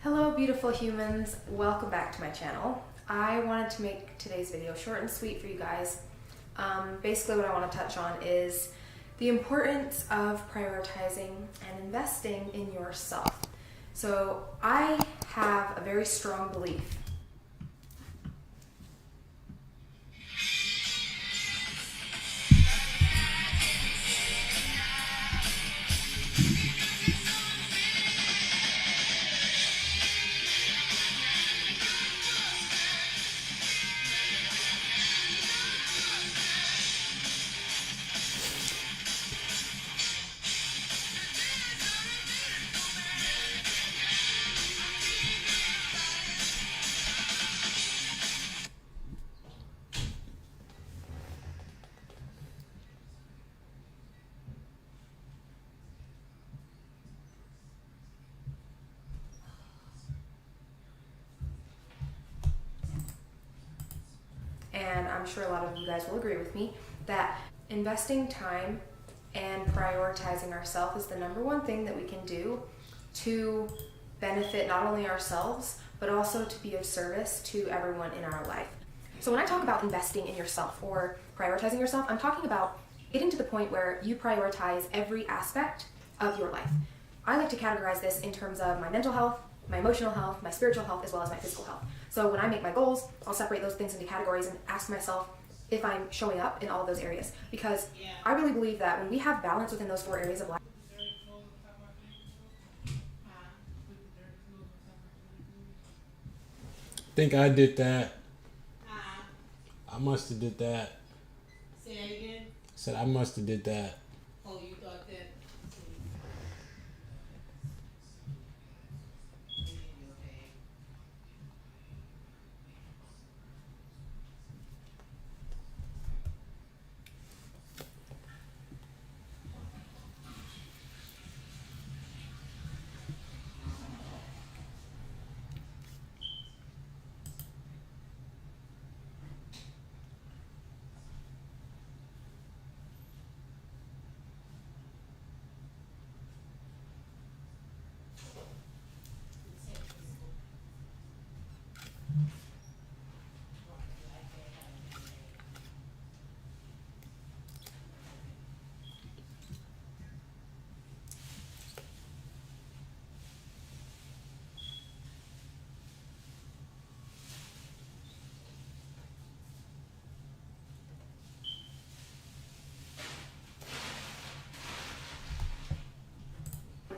Hello beautiful humans, welcome back to my channel. I wanted to make today's video short and sweet for you guys. Basically what I want to touch on is the importance of prioritizing and investing in yourself. So I have a very strong belief and I'm sure a lot of you guys will agree with me, that investing time and prioritizing ourselves is the #1 thing that we can do to benefit not only ourselves, but also to be of service to everyone in our life. So when I talk about investing in yourself or prioritizing yourself, I'm talking about getting to the point where you prioritize every aspect of your life. I like to categorize this in terms of my mental health, my emotional health, my spiritual health, as well as my physical health. So when I make my goals, I'll separate those things into categories and ask myself if I'm showing up in all of those areas. Because I really believe that when we have balance within those 4 areas of life, Think I did that. I must have did that. Say that again? Said I must have did that. Oh, you thought that?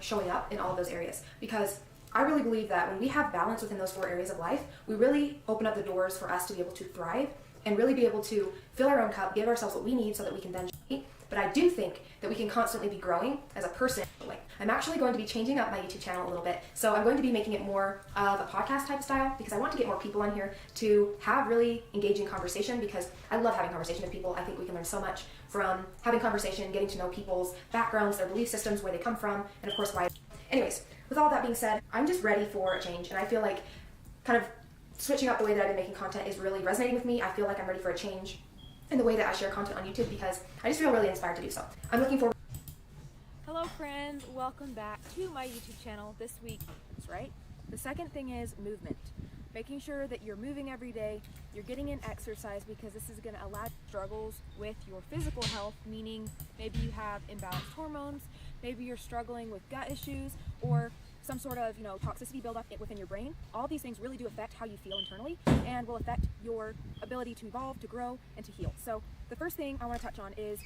showing up in all of those areas. Because I really believe that when we have balance within those 4 areas of life, we really open up the doors for us to be able to thrive and really be able to fill our own cup, give ourselves what we need so that we can then eat. But I do think that we can constantly be growing as a person. I'm actually going to be changing up my YouTube channel a little bit. So I'm going to be making it more of a podcast type style because I want to get more people on here to have really engaging conversation, because I love having conversation with people. I think we can learn so much from having conversation, getting to know people's backgrounds, their belief systems, where they come from, and of course why. Anyways, with all that being said, I'm just ready for a change, and I feel like kind of switching up the way that I've been making content is really resonating with me. I feel like I'm ready for a change in the way that I share content on YouTube because I just feel really inspired to do so. I'm looking forward. Hello friends, welcome back to my YouTube channel. This week, right? The second thing is movement. Making sure that you're moving every day, you're getting in exercise, because this is going to allow struggles with your physical health, meaning maybe you have imbalanced hormones, maybe you're struggling with gut issues, or some sort of toxicity buildup within your brain. All these things really do affect how you feel internally and will affect your ability to evolve, to grow, and to heal. So the first thing I want to touch on is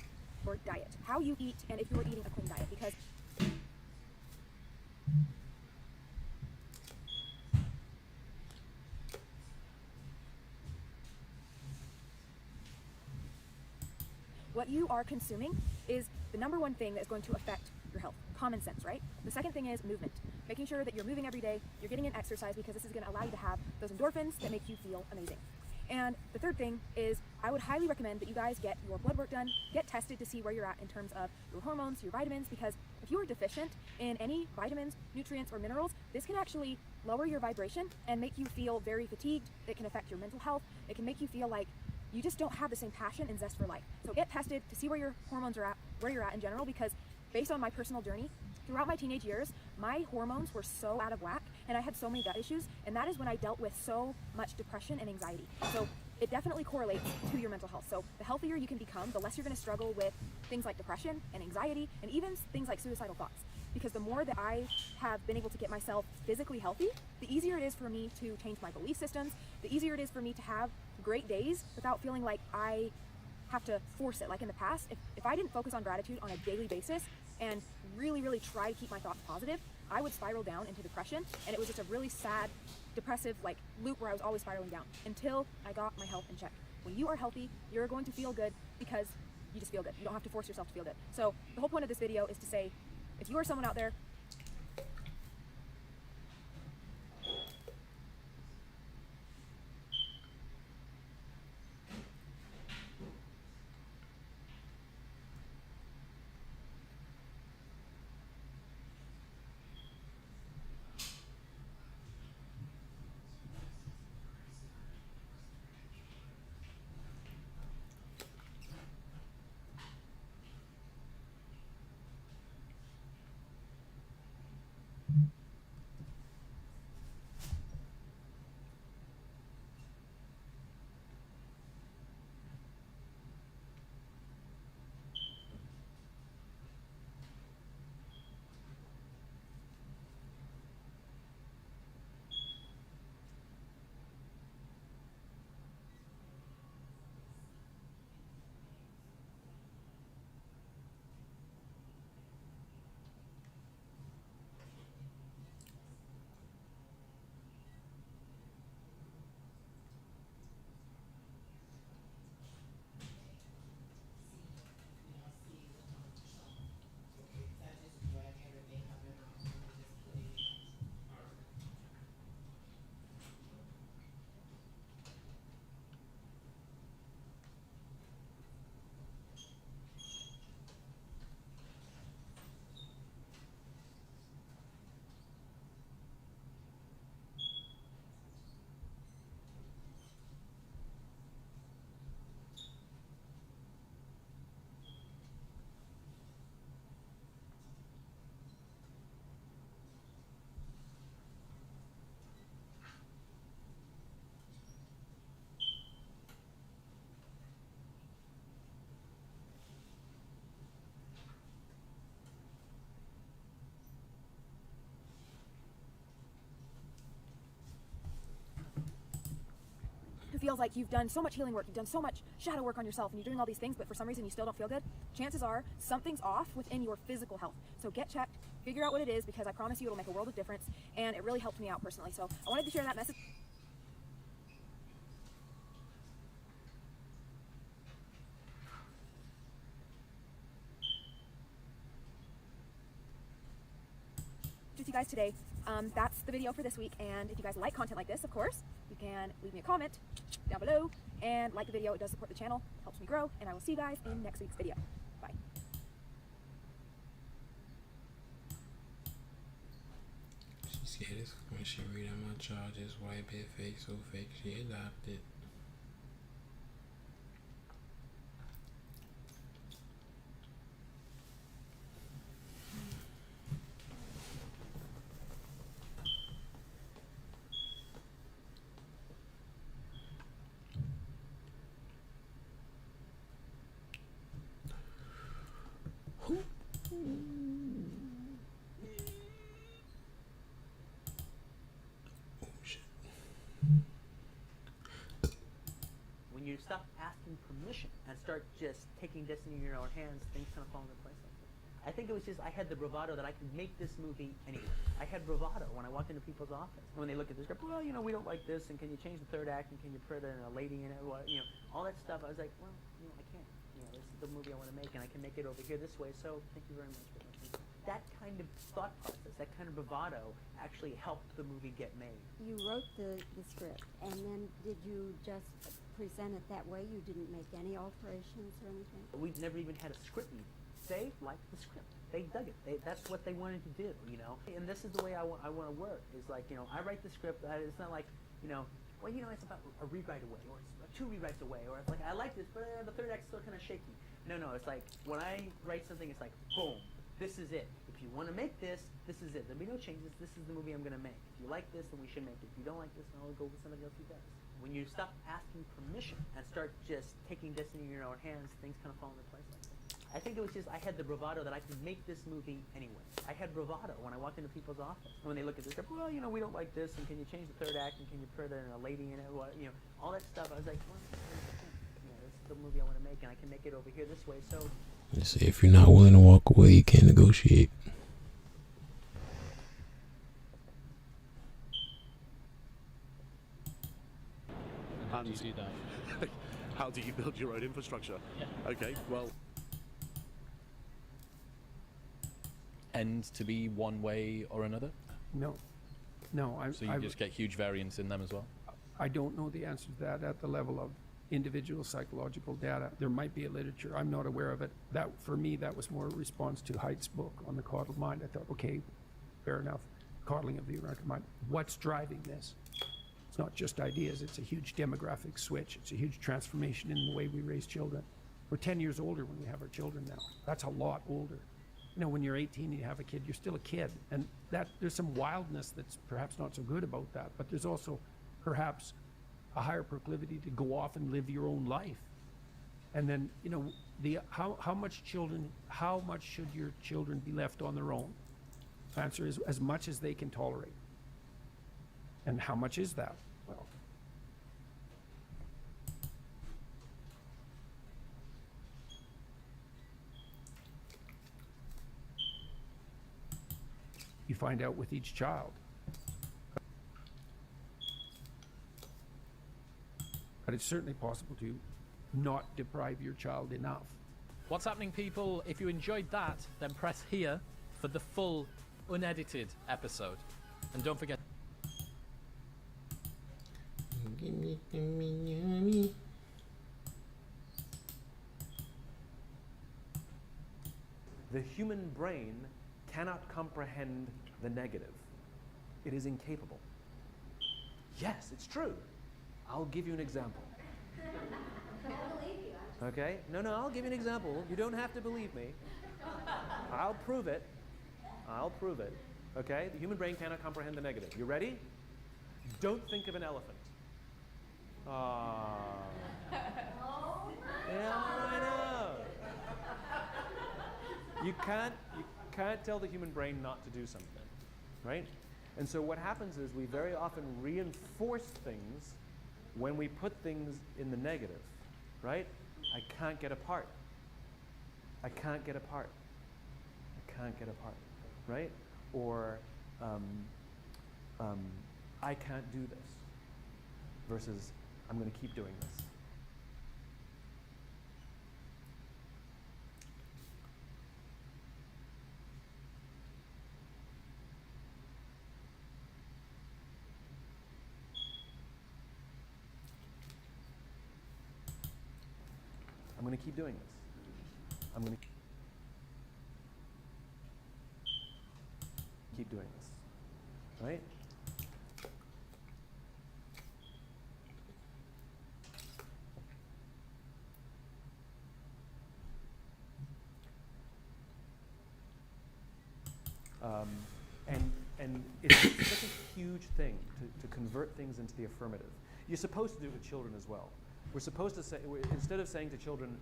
your diet, how you eat, and if you're eating a clean diet, because what you are consuming is the number one thing that is going to affect your health. Common sense, right? The second thing is movement. Making sure that you're moving every day, you're getting in exercise, because this is going to allow you to have those endorphins that make you feel amazing. And the third thing is I would highly recommend that you guys get your blood work done, get tested to see where you're at in terms of your hormones, your vitamins, because if you are deficient in any vitamins, nutrients, or minerals, this can actually lower your vibration and make you feel very fatigued. It can affect your mental health. It can make you feel like you just don't have the same passion and zest for life. So get tested to see where your hormones are at, where you're at in general, because based on my personal journey, throughout my teenage years, my hormones were so out of whack and I had so many gut issues, and that is when I dealt with so much depression and anxiety. So it definitely correlates to your mental health. So the healthier you can become, the less you're going to struggle with things like depression and anxiety and even things like suicidal thoughts. Because the more that I have been able to get myself physically healthy, the easier it is for me to change my belief systems, the easier it is for me to have great days without feeling like I have to force it. Like in the past, if I didn't focus on gratitude on a daily basis and really, really try to keep my thoughts positive, I would spiral down into depression, and it was just a really sad, depressive loop where I was always spiraling down until I got my health in check. When you are healthy, you're going to feel good because you just feel good. You don't have to force yourself to feel good. So the whole point of this video is to say, if you are someone out there feels like you've done so much healing work, you've done so much shadow work on yourself, and you're doing all these things, but for some reason you still don't feel good, chances are something's off within your physical health. So get checked, figure out what it is, because I promise you it'll make a world of difference, and it really helped me out personally. So I wanted to share that message. With you guys today. That's the video for this week, and if you guys like content like this, of course, you can leave me a comment down below and like the video. It does support the channel, helps me grow, and I will see you guys in next week's video. Bye. She scared as when she read on my charges, white bit fake, so fake she adopted. When you stop asking permission and start just taking destiny in your own hands, things kind of fall into place like that. I think it was just I had the bravado that I could make this movie anyway. I had bravado when I walked into people's office. When they look at the script, well, we don't like this, and can you change the third act, and can you put a lady in it, all that stuff. I was like, well, I can't. This is the movie I want to make, and I can make it over here this way, so thank you very much for that. That kind of thought process, that kind of bravado actually helped the movie get made. You wrote the script, and then did you just present it that way? You didn't make any alterations or anything? We've never even had a script meeting. They liked the script. They dug it. That's what they wanted to do, And this is the way I want to work. Is like, I write the script. It's not like, it's about a rewrite away, or it's 2 rewrites away, or it's like, I like this, but the third act's still kind of shaky. No, it's like, when I write something, it's like, boom, this is it. If you want to make this, this is it. There'll be no changes. This is the movie I'm going to make. If you like this, then we should make it. If you don't like this, then I'll go with somebody else who does. When you stop asking permission and start just taking destiny in your own hands, things kind of fall into place like that. I think it was just I had the bravado that I could make this movie anyway. I had bravado when I walked into people's office. When they look at the script, well, we don't like this, and can you change the third act, and can you put a lady in it, all that stuff. I was like, well, this is the movie I want to make, and I can make it over here this way, so. They say if you're not willing to walk away, you can't negotiate. How do you do that? How do you build your own infrastructure? Yeah. Okay, well. Tend to be one way or another? No. So you just get huge variance in them as well? I don't know the answer to that at the level of individual psychological data. There might be a literature. I'm not aware of it. That, for me, that was more a response to Haidt's book on the coddled mind. I thought, okay, fair enough. Coddling of the erotic mind. What's driving this? It's not just ideas. It's a huge demographic switch. It's a huge transformation in the way we raise children. We're 10 years older when we have our children now. That's a lot older. When you're 18 and you have a kid, you're still a kid. And that there's some wildness that's perhaps not so good about that. But there's also perhaps a higher proclivity to go off and live your own life. And then, how much should your children be left on their own? The answer is as much as they can tolerate. And how much is that? Well, you find out with each child. But it's certainly possible to not deprive your child enough. What's happening, people? If you enjoyed that, then press here for the full, unedited episode. And don't forget. The human brain cannot comprehend the negative. It is incapable. Yes, it's true. I'll give you an example. I believe you. Okay? No, I'll give you an example. You don't have to believe me. I'll prove it. Okay? The human brain cannot comprehend the negative. You ready? Don't think of an elephant. Yeah, I know. You can't tell the human brain not to do something, right? And so what happens is we very often reinforce things when we put things in the negative, right? I can't get apart. I can't get apart. I can't get apart, right? Or I can't do this versus I'm going to keep doing this. I'm going to keep doing this. I'm going to keep doing this, right? And it's such a huge thing to convert things into the affirmative. You're supposed to do it with children as well. We're supposed to say, instead of saying to children,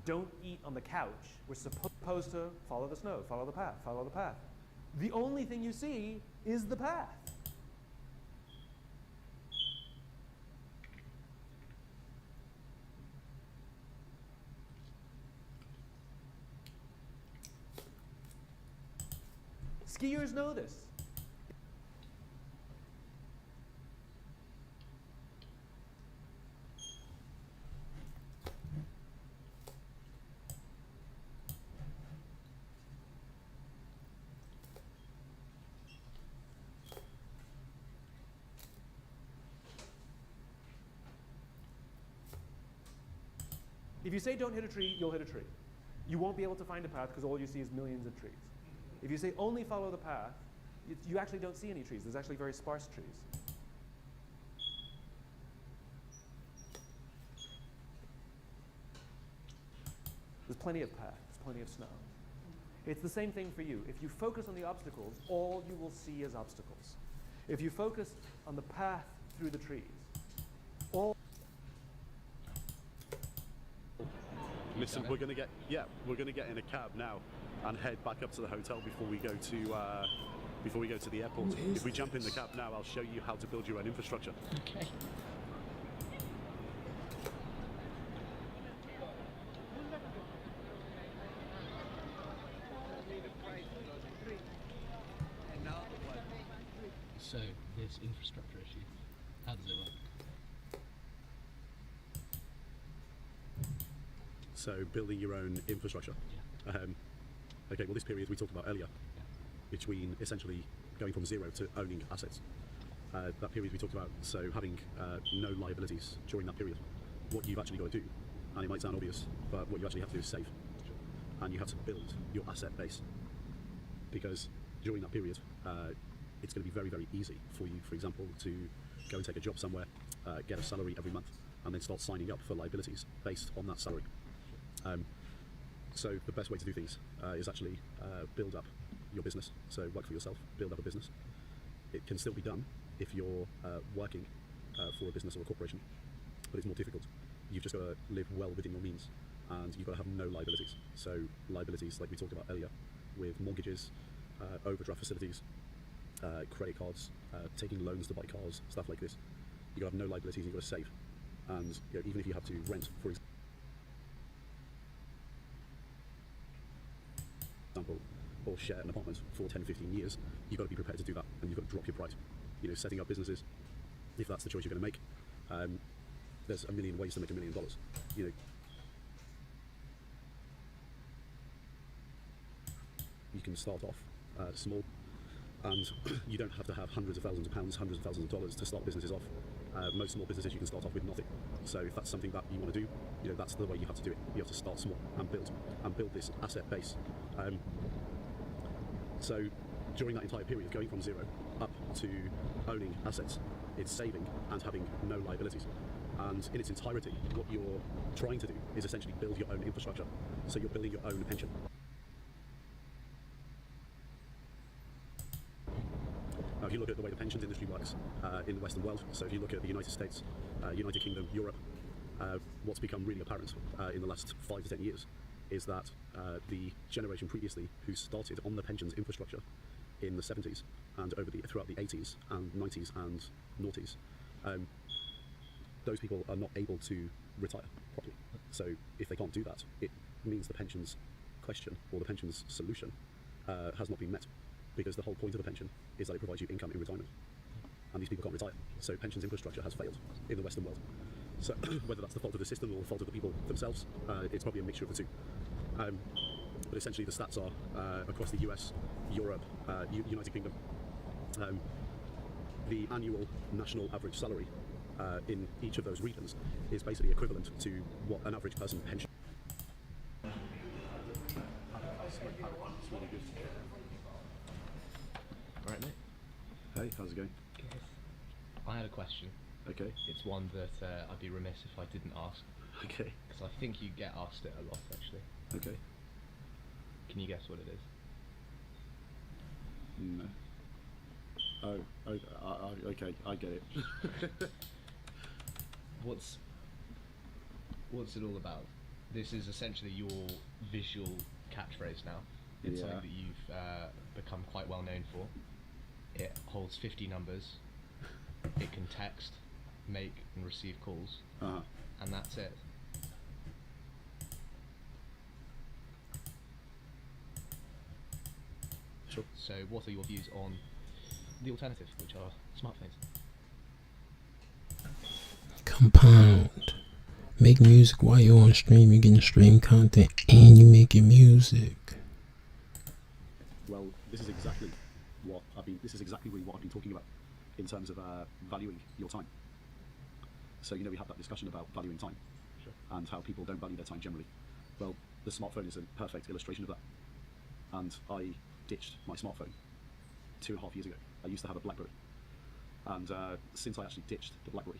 don't eat on the couch, we're supposed to follow the snow, follow the path, follow the path. The only thing you see is the path. Skiers know this. If you say don't hit a tree, you'll hit a tree. You won't be able to find a path because all you see is millions of trees. If you say only follow the path, you actually don't see any trees. There's actually very sparse trees. There's plenty of path, there's plenty of snow. It's the same thing for you. If you focus on the obstacles, all you will see is obstacles. If you focus on the path through the trees, all... Listen, we're gonna get in a cab now and head back up to the hotel before we go to the airport. If we jump in the cab now, I'll show you how to build your own infrastructure. Okay. So this infrastructure issue, how does it work? So building your own infrastructure. Yeah. Okay, well this period we talked about earlier, between essentially going from zero to owning assets. That period we talked about, so having no liabilities during that period. What you've actually got to do, and it might sound obvious, but what you actually have to do is save. And you have to build your asset base. Because during that period, it's going to be very, very easy for you, for example, to go and take a job somewhere, get a salary every month, and then start signing up for liabilities based on that salary. So the best way to do things is actually build up your business. So work for yourself, build up a business. It can still be done if you're working for a business or a corporation, but it's more difficult. You've just got to live well within your means, and you've got to have no liabilities. So liabilities, like we talked about earlier, with mortgages, overdraft facilities, credit cards, taking loans to buy cars, stuff like this. You've got to have no liabilities, you've got to save. And even if you have to rent, for example, or share an apartment for 10, 15 years, you've got to be prepared to do that, and you've got to drop your pride. Setting up businesses, if that's the choice you're going to make, there's a million ways to make $1 million. You can start off small, and you don't have to have hundreds of thousands of pounds, hundreds of thousands of dollars to start businesses off. Most small businesses you can start off with nothing. So if that's something that you want to do, that's the way you have to do it. You have to start small and build this asset base. So during that entire period, going from zero up to owning assets, it's saving and having no liabilities. And in its entirety, what you're trying to do is essentially build your own infrastructure. So you're building your own pension. Now, if you look at the way the pensions industry works in the Western world, so if you look at the United States, United Kingdom, Europe, what's become really apparent in the last 5 to 10 years is that the generation previously who started on the pensions infrastructure in the 70s and throughout the 80s and 90s and noughties, those people are not able to retire properly. So if they can't do that, it means the pensions question or the pensions solution has not been met, because the whole point of the pension is that it provides you income in retirement, and these people can't retire. So pensions infrastructure has failed in the Western world. So whether that's the fault of the system or the fault of the people themselves, it's probably a mixture of the two. But essentially the stats are across the US, Europe, United Kingdom, the annual national average salary in each of those regions is basically equivalent to what an average person pension. Right, mate. Hey, how's it going? I had a question. Okay. It's one that I'd be remiss if I didn't ask. Okay. Because I think you get asked it a lot, actually. Okay. Can you guess what it is? No. Oh, okay, I get it. What's it all about? This is essentially your visual catchphrase now. It's something that you've become quite well known for. It holds 50 numbers. It can text, make and receive calls, and that's it. Sure. So what are your views on the alternative, which are smartphones? Compound. Make music while you're on stream. You're getting stream content and you making music. Well, this is exactly what I've been talking about in terms of valuing your time. So we had that discussion about valuing time, and how people don't value their time generally. Well, the smartphone is a perfect illustration of that. And I ditched my smartphone 2.5 years ago. I used to have a BlackBerry, and since I actually ditched the BlackBerry,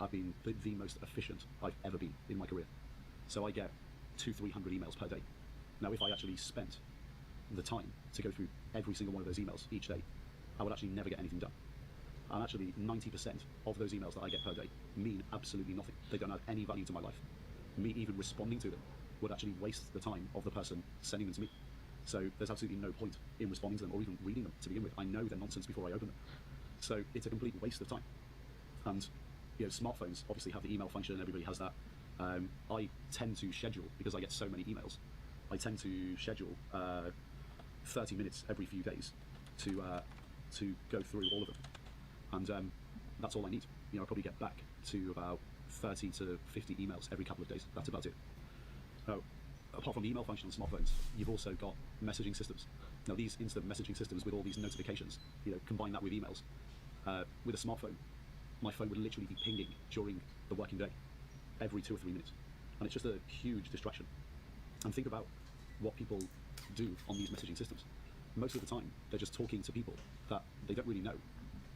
I've been the most efficient I've ever been in my career. So I get 200-300 emails per day. Now, if I actually spent the time to go through every single one of those emails each day, I would actually never get anything done. And actually 90% of those emails that I get per day mean absolutely nothing. They don't add any value to my life. Me even responding to them would actually waste the time of the person sending them to me. So there's absolutely no point in responding to them or even reading them to begin with. I know they're nonsense before I open them. So it's a complete waste of time. And smartphones obviously have the email function, and everybody has that. I tend to schedule, because I get so many emails, I tend to schedule 30 minutes every few days to go through all of them. And that's all I need. I probably get back to about 30 to 50 emails every couple of days. That's about it. Now, apart from the email function on smartphones, you've also got messaging systems. Now, these instant messaging systems with all these notifications, combine that with emails. With a smartphone, my phone would literally be pinging during the working day, every 2 or 3 minutes. And it's just a huge distraction. And think about what people do on these messaging systems. Most of the time, they're just talking to people that they don't really know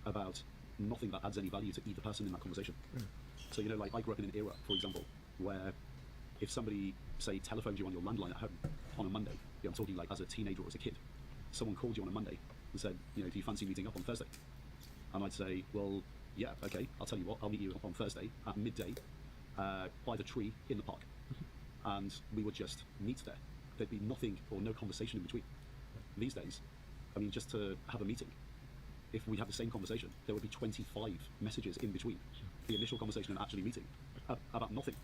about nothing that adds any value to either person in that conversation. So, I grew up in an era, for example, where if somebody, say, telephoned you on your landline at home on a Monday, I'm talking like as a teenager or as a kid, someone called you on a Monday and said, do you fancy meeting up on Thursday? And I'd say, well, yeah, okay, I'll tell you what, I'll meet you up on Thursday at midday by the tree in the park. And we would just meet there. There'd be nothing or no conversation in between. These days, just to have a meeting, if we have the same conversation, there would be 25 messages in between the initial conversation and actually meeting about nothing.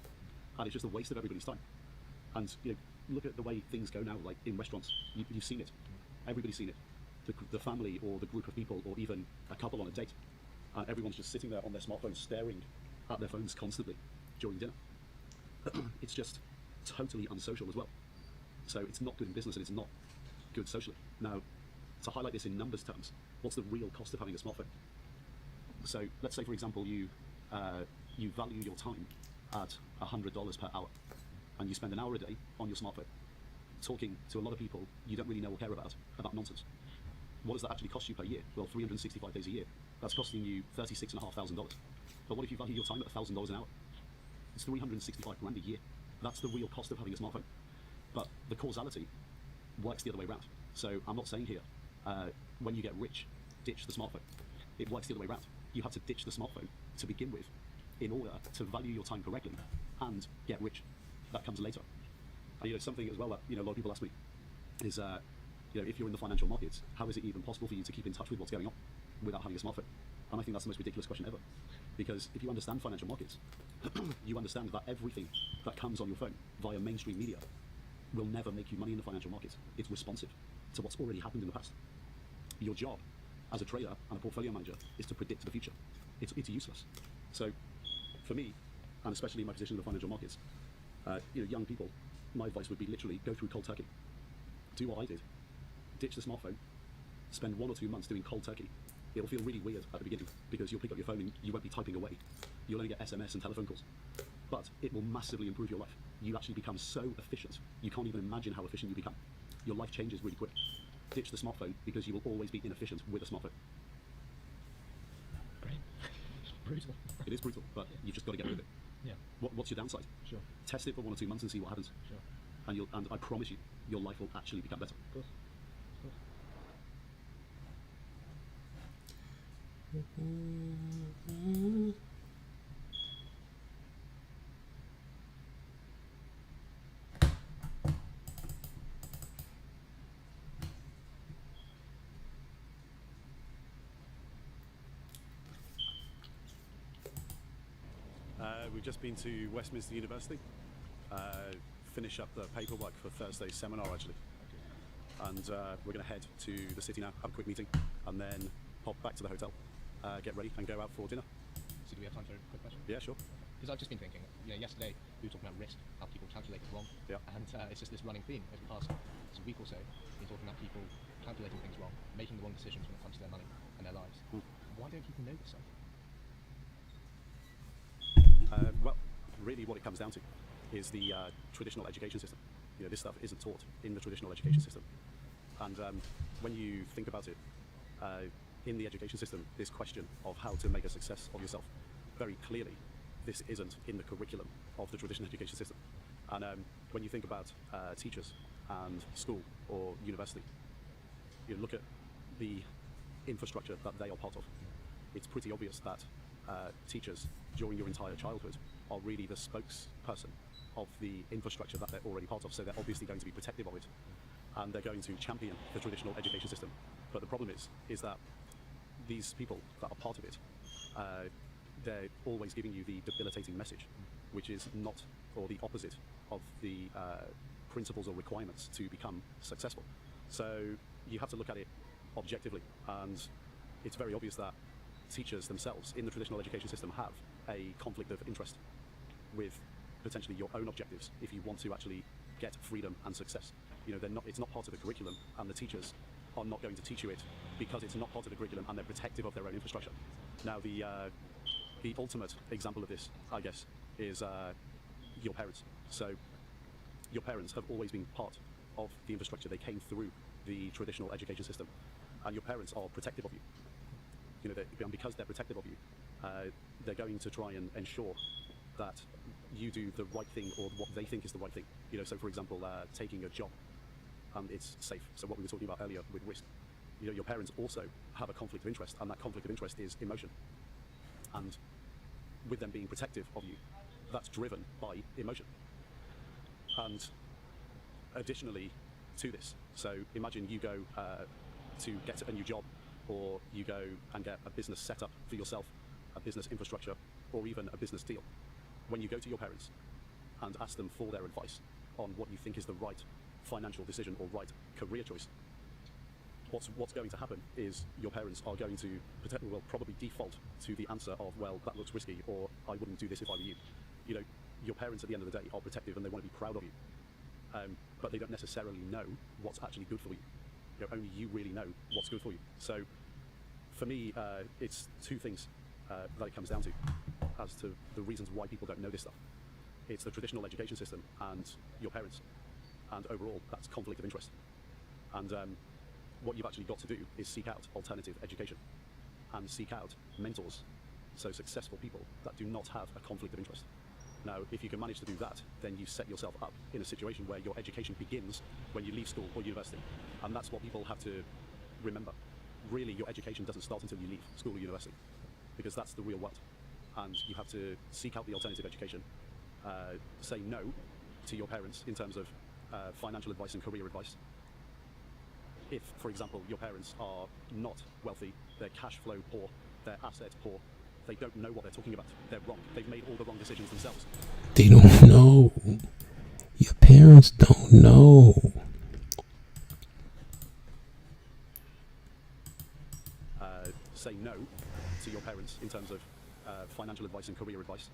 And it's just a waste of everybody's time. And look at the way things go now, like in restaurants. You've seen it. Everybody's seen it. The family or the group of people or even a couple on a date. And everyone's just sitting there on their smartphones staring at their phones constantly during dinner. It's just totally unsocial as well. So it's not good in business and it's not good socially. Now, to highlight this in numbers terms, what's the real cost of having a smartphone? So let's say, for example, you value your time at $100 per hour, and you spend an hour a day on your smartphone talking to a lot of people you don't really know or care about nonsense. What does that actually cost you per year? Well, 365 days a year. That's costing you $36,500. But what if you value your time at $1,000 an hour? It's 365 grand a year. That's the real cost of having a smartphone. But the causality works the other way around. So I'm not saying here, when you get rich, ditch the smartphone. It works the other way around. You have to ditch the smartphone to begin with in order to value your time correctly and get rich. That comes later. And something as well that a lot of people ask me is, if you're in the financial markets, how is it even possible for you to keep in touch with what's going on without having a smartphone? And I think that's the most ridiculous question ever. Because if you understand financial markets, you understand that everything that comes on your phone via mainstream media will never make you money in the financial markets. It's responsive to what's already happened in the past. Your job as a trader and a portfolio manager is to predict the future. It's useless. So for me, and especially in my position in the financial markets, young people, my advice would be literally go through cold turkey. Do what I did. Ditch the smartphone. Spend 1 or 2 months doing cold turkey. It'll feel really weird at the beginning because you'll pick up your phone and you won't be typing away. You'll only get SMS and telephone calls. But it will massively improve your life. You actually become so efficient, you can't even imagine how efficient you become. Your life changes really quick. Ditch the smartphone because you will always be inefficient with a smartphone. Great. Brutal. It is brutal, but you've just got to get rid of it. Yeah. What's your downside? Sure. Test it for 1 or 2 months and see what happens. Sure. And I promise you, your life will actually become better. Of course. Of course. We've just been to Westminster University, finish up the paperwork for Thursday's seminar actually. And we're going to head to the city now, have a quick meeting, and then pop back to the hotel, get ready and go out for dinner. So do we have time for a quick question? Yeah, sure. Because I've just been thinking, yesterday we were talking about risk, how people calculate it wrong. Yeah. And it's just this running theme over the past week or so. We're talking about people calculating things wrong, making the wrong decisions when it comes to their money and their lives. Why don't people know this stuff? Well, really what it comes down to is the traditional education system. This stuff isn't taught in the traditional education system. And when you think about it, in the education system, this question of how to make a success of yourself, very clearly, this isn't in the curriculum of the traditional education system. And when you think about teachers and school or university, you look at the infrastructure that they are part of. It's pretty obvious that teachers during your entire childhood are really the spokesperson of the infrastructure that they're already part of, so they're obviously going to be protective of it, and they're going to champion the traditional education system. But the problem is that these people that are part of it, they're always giving you the debilitating message, which is not, or the opposite of the principles or requirements to become successful. So you have to look at it objectively, and it's very obvious that teachers themselves in the traditional education system have a conflict of interest with potentially your own objectives if you want to actually get freedom and success. It's not part of the curriculum, and the teachers are not going to teach you it because it's not part of the curriculum, and they're protective of their own infrastructure. Now the ultimate example of this, I guess, is your parents. So your parents have always been part of the infrastructure. They came through the traditional education system, and your parents are protective of you. And because they're protective of you, they're going to try and ensure that you do the right thing, or what they think is the right thing. So for example, taking a job, it's safe. So what we were talking about earlier with risk, your parents also have a conflict of interest, and that conflict of interest is emotion. And with them being protective of you, that's driven by emotion. And additionally to this, so imagine you go to get a new job, or you go and get a business set up for yourself, a business infrastructure, or even a business deal. When you go to your parents and ask them for their advice on what you think is the right financial decision or right career choice, what's going to happen is your parents are going to probably default to the answer of, well, that looks risky, or I wouldn't do this if I were you. Your parents at the end of the day are protective, and they want to be proud of you, but they don't necessarily know what's actually good for you. Only you really know what's good for you. So for me, it's two things that it comes down to as to the reasons why people don't know this stuff. It's the traditional education system and your parents, and overall that's conflict of interest. And what you've actually got to do is seek out alternative education and seek out mentors, so successful people that do not have a conflict of interest. Now, if you can manage to do that, then you set yourself up in a situation where your education begins when you leave school or university. And that's what people have to remember. Really, your education doesn't start until you leave school or university, because that's the real world. And you have to seek out the alternative education, say no to your parents in terms of financial advice and career advice. If, for example, your parents are not wealthy, they're cash flow poor, They're asset poor. They don't know what they're talking about. They're wrong. They've made all the wrong decisions themselves. They don't know. Your parents don't know. Say no to your parents in terms of financial advice and career advice.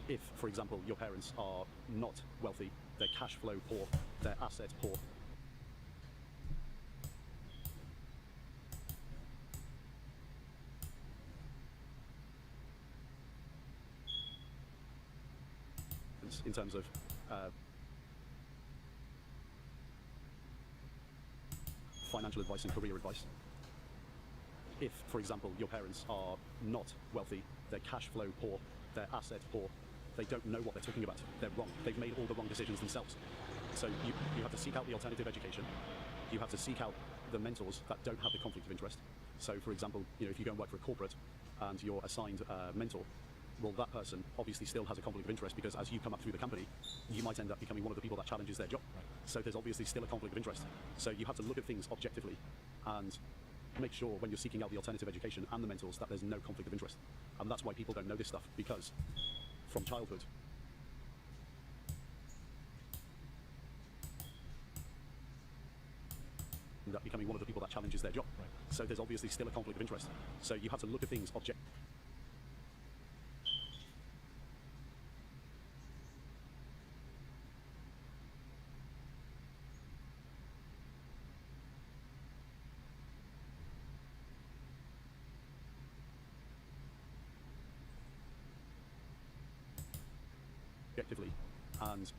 If, for example, your parents are not wealthy, they're cash flow poor, they're asset poor. In terms of financial advice and career advice. If, for example, your parents are not wealthy, they're cash flow poor, they're asset poor, they don't know what they're talking about. They're wrong. They've made all the wrong decisions themselves. So you have to seek out the alternative education. You have to seek out the mentors that don't have the conflict of interest. So, for example, if you go and work for a corporate and you're assigned a mentor, well, that person obviously still has a conflict of interest because as you come up through the company, you might end up becoming one of the people that challenges their job. So there's obviously still a conflict of interest. So you have to look at things objectively and make sure when you're seeking out the alternative education and the mentors that there's no conflict of interest. And that's why people don't know this stuff, because from childhood, end up becoming one of the people that challenges their job. So there's obviously still a conflict of interest. So you have to look at things objectively. And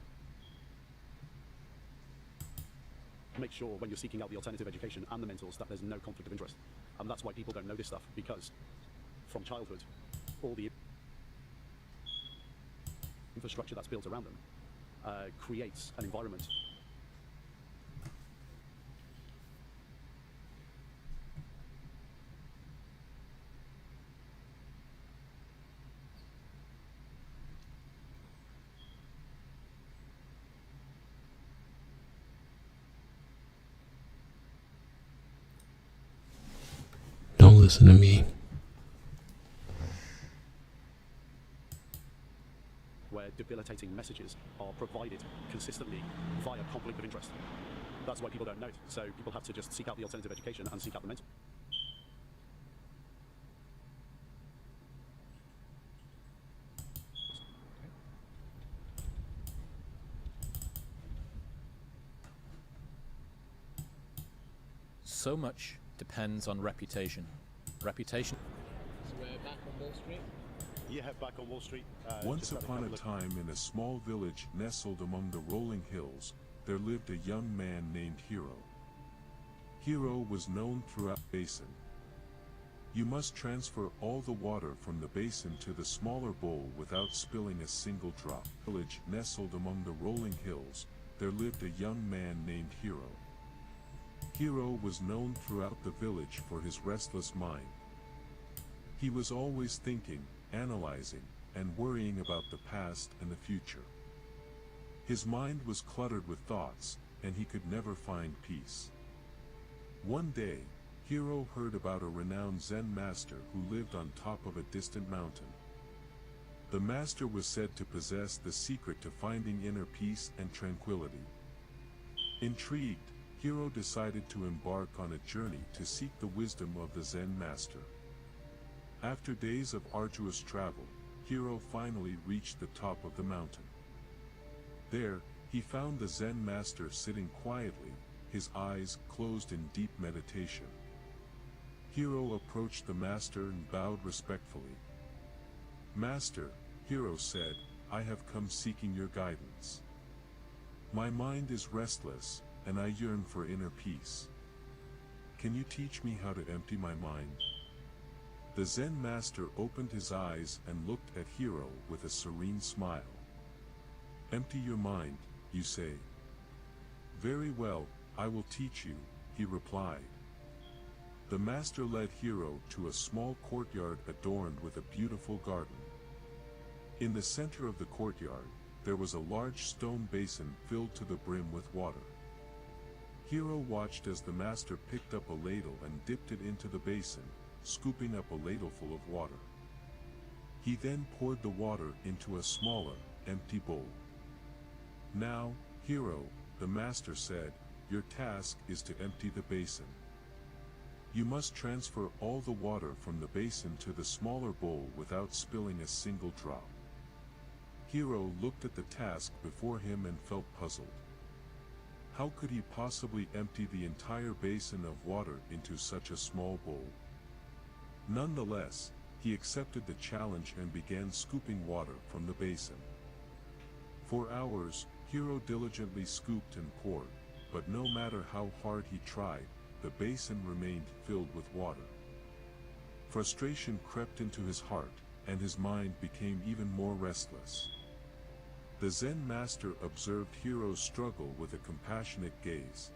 make sure when you're seeking out the alternative education and the mentors that there's no conflict of interest. And that's why people don't know this stuff, because from childhood, all the infrastructure that's built around them creates an environment Don't listen to me. where debilitating messages are provided consistently via conflict of interest. That's why people don't know it. So people have to just seek out the alternative education and seek out the mentor. So much depends on reputation. Reputation. So we're back on Wall Street? Yeah, back on Wall Street. Once upon a time in a small village nestled among the rolling hills, there lived a young man named Hero. Hero was known throughout the basin. You must transfer all the water from the basin to the smaller bowl without spilling a single drop. Village nestled among the rolling hills, there lived a young man named Hero. Hero was known throughout the village for his restless mind. He was always thinking, analyzing, and worrying about the past and the future. His mind was cluttered with thoughts, and he could never find peace. One day, Hero heard about a renowned Zen master who lived on top of a distant mountain. The master was said to possess the secret to finding inner peace and tranquility. Intrigued, Hero decided to embark on a journey to seek the wisdom of the Zen master. After days of arduous travel, Hero finally reached the top of the mountain. There, he found the Zen master sitting quietly, his eyes closed in deep meditation. Hero approached the master and bowed respectfully. "Master," Hero said, "I have come seeking your guidance. My mind is restless, and I yearn for inner peace. Can you teach me how to empty my mind?" The Zen master opened his eyes and looked at Hero with a serene smile. "Empty your mind, you say? Very well, I will teach you," he replied. The master led Hero to a small courtyard adorned with a beautiful garden. In the center of the courtyard, there was a large stone basin filled to the brim with water. Hero watched as the master picked up a ladle and dipped it into the basin, scooping up a ladleful of water. He then poured the water into a smaller, empty bowl. "Now, Hero," the master said, "your task is to empty the basin. You must transfer all the water from the basin to the smaller bowl without spilling a single drop." Hero looked at the task before him and felt puzzled. How could he possibly empty the entire basin of water into such a small bowl? Nonetheless, he accepted the challenge and began scooping water from the basin. For hours, Hero diligently scooped and poured, but no matter how hard he tried, the basin remained filled with water. Frustration crept into his heart, and his mind became even more restless. The Zen master observed Hero's struggle with a compassionate gaze.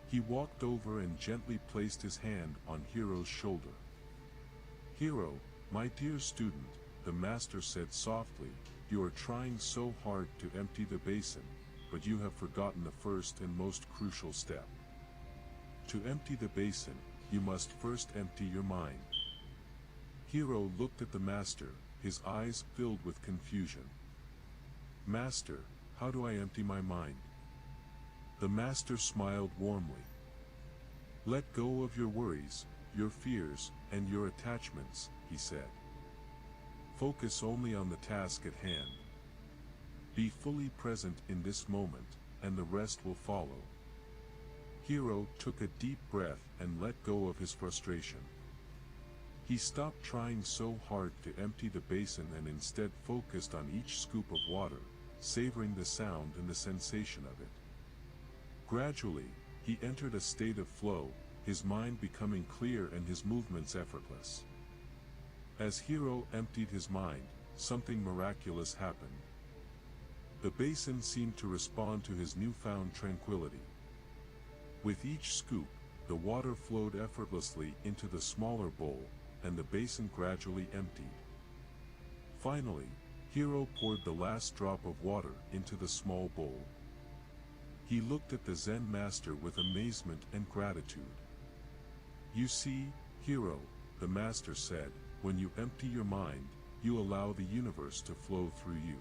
He walked over and gently placed his hand on Hero's shoulder. "Hero, my dear student," the master said softly, "you are trying so hard to empty the basin, but you have forgotten the first and most crucial step. To empty the basin, you must first empty your mind." Hero looked at the master, his eyes filled with confusion. "Master, how do I empty my mind?" The master smiled warmly. "Let go of your worries, your fears, and your attachments," he said. "Focus only on the task at hand. Be fully present in this moment, and the rest will follow." Hero took a deep breath and let go of his frustration. He stopped trying so hard to empty the basin and instead focused on each scoop of water, savoring the sound and the sensation of it. Gradually, he entered a state of flow, his mind becoming clear and his movements effortless. As Hero emptied his mind, something miraculous happened. The basin seemed to respond to his newfound tranquility. With each scoop, the water flowed effortlessly into the smaller bowl, and the basin gradually emptied. Finally, Hero poured the last drop of water into the small bowl. He looked at the Zen master with amazement and gratitude. "You see, Hero," the master said, "when you empty your mind, you allow the universe to flow through you.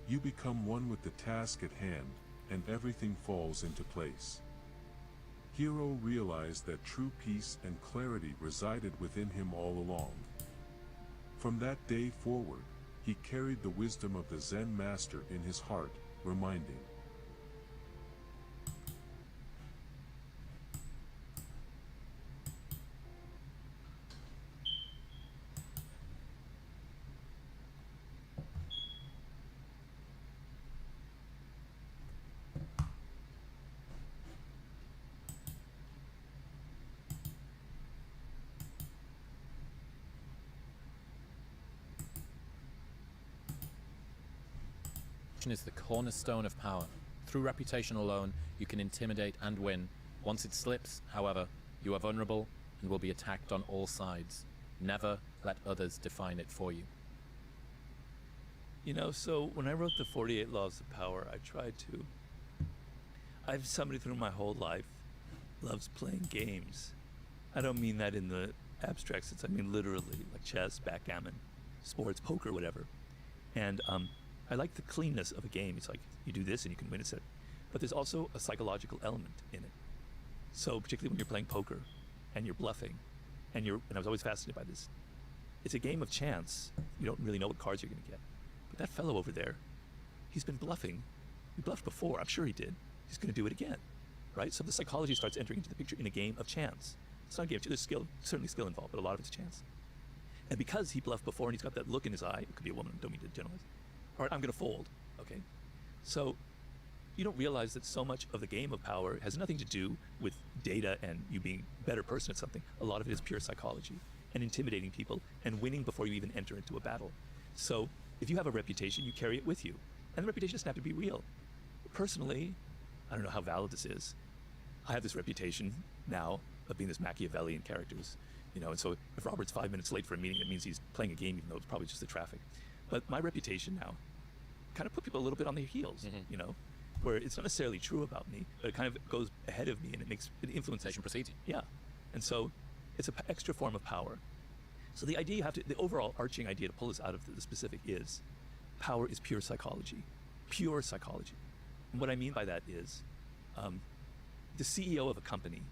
You become one with the task at hand, and everything falls into place." Hero realized that true peace and clarity resided within him all along. From that day forward, he carried the wisdom of the Zen master in his heart, reminding is the cornerstone of power. Through reputation alone, you can intimidate and win. Once it slips, however, you are vulnerable and will be attacked on all sides. Never let others define it for you. You know, so when I wrote the 48 Laws of Power, I've somebody through my whole life loves playing games. I don't mean that in the abstract sense, I mean literally, like chess, backgammon, sports, poker, whatever. And I like the cleanness of a game. It's like you do this and you can win it. But there's also a psychological element in it. So particularly when you're playing poker and you're bluffing, and I was always fascinated by this. It's a game of chance. You don't really know what cards you're going to get. But that fellow over there, he's been bluffing. He bluffed before. I'm sure he did. He's going to do it again, right? So the psychology starts entering into the picture in a game of chance. It's not a game. There's certainly skill involved, but a lot of it's chance. And because he bluffed before and he's got that look in his eye, it could be a woman, don't mean to generalize. All right, I'm going to fold, okay? So you don't realize that so much of the game of power has nothing to do with data and you being a better person at something. A lot of it is pure psychology and intimidating people and winning before you even enter into a battle. So if you have a reputation, you carry it with you. And the reputation doesn't have to be real. Personally, I don't know how valid this is. I have this reputation now of being this Machiavellian characters, you know, and so if Robert's 5 minutes late for a meeting, it means he's playing a game even though it's probably just the traffic. But my reputation now kind of put people a little bit on their heels, you know, where it's not necessarily true about me, but it kind of goes ahead of me and it influences. Precedes you. Yeah. And so It's an extra form of power. So the idea the overall arching idea to pull this out of the specific is, power is pure psychology. Pure psychology. And what I mean by that is, the CEO of a company,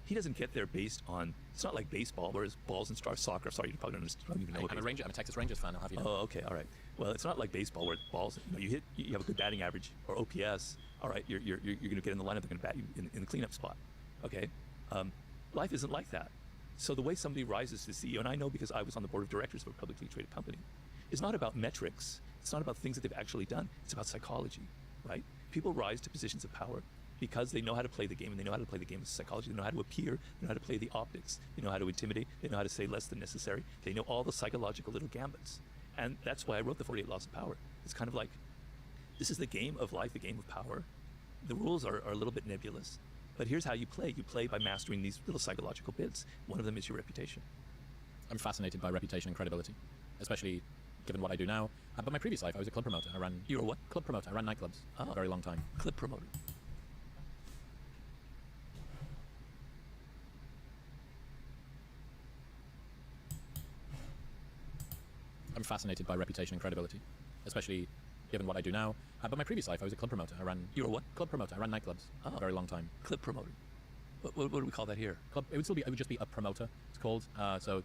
he doesn't get there based on, it's not like baseball, whereas balls and stars, soccer, sorry, you probably don't even know what I'm a Texas Rangers fan, I'll have you know. Oh, okay, all right. Well, it's not like baseball where balls, you have a good batting average, or OPS, all right, you're going to get in the lineup, they're going to bat you in the cleanup spot, okay? Life isn't like that. So the way somebody rises to CEO, and I know because I was on the board of directors of a publicly traded company, is not about metrics. It's not about things that they've actually done. It's about psychology, right? People rise to positions of power because they know how to play the game, and they know how to play the game with psychology. They know how to appear, they know how to play the optics, they know how to intimidate, they know how to say less than necessary. They know all the psychological little gambits. And that's why I wrote the 48 Laws of Power. It's kind of like, this is the game of life, the game of power. The rules are a little bit nebulous. But here's how you play. You play by mastering these little psychological bits. One of them is your reputation. I'm fascinated by reputation and credibility, especially given what I do now. But my previous life, I was a club promoter. You were what? Club promoter. I ran nightclubs for a very long time. Club promoter. I'm fascinated by reputation and credibility, especially given what I do now. But my previous life, I was a club promoter. You were what? Club promoter. I ran nightclubs for a very long time. Club promoter. What do we call that here? Club. It would just be a promoter. It's called. So,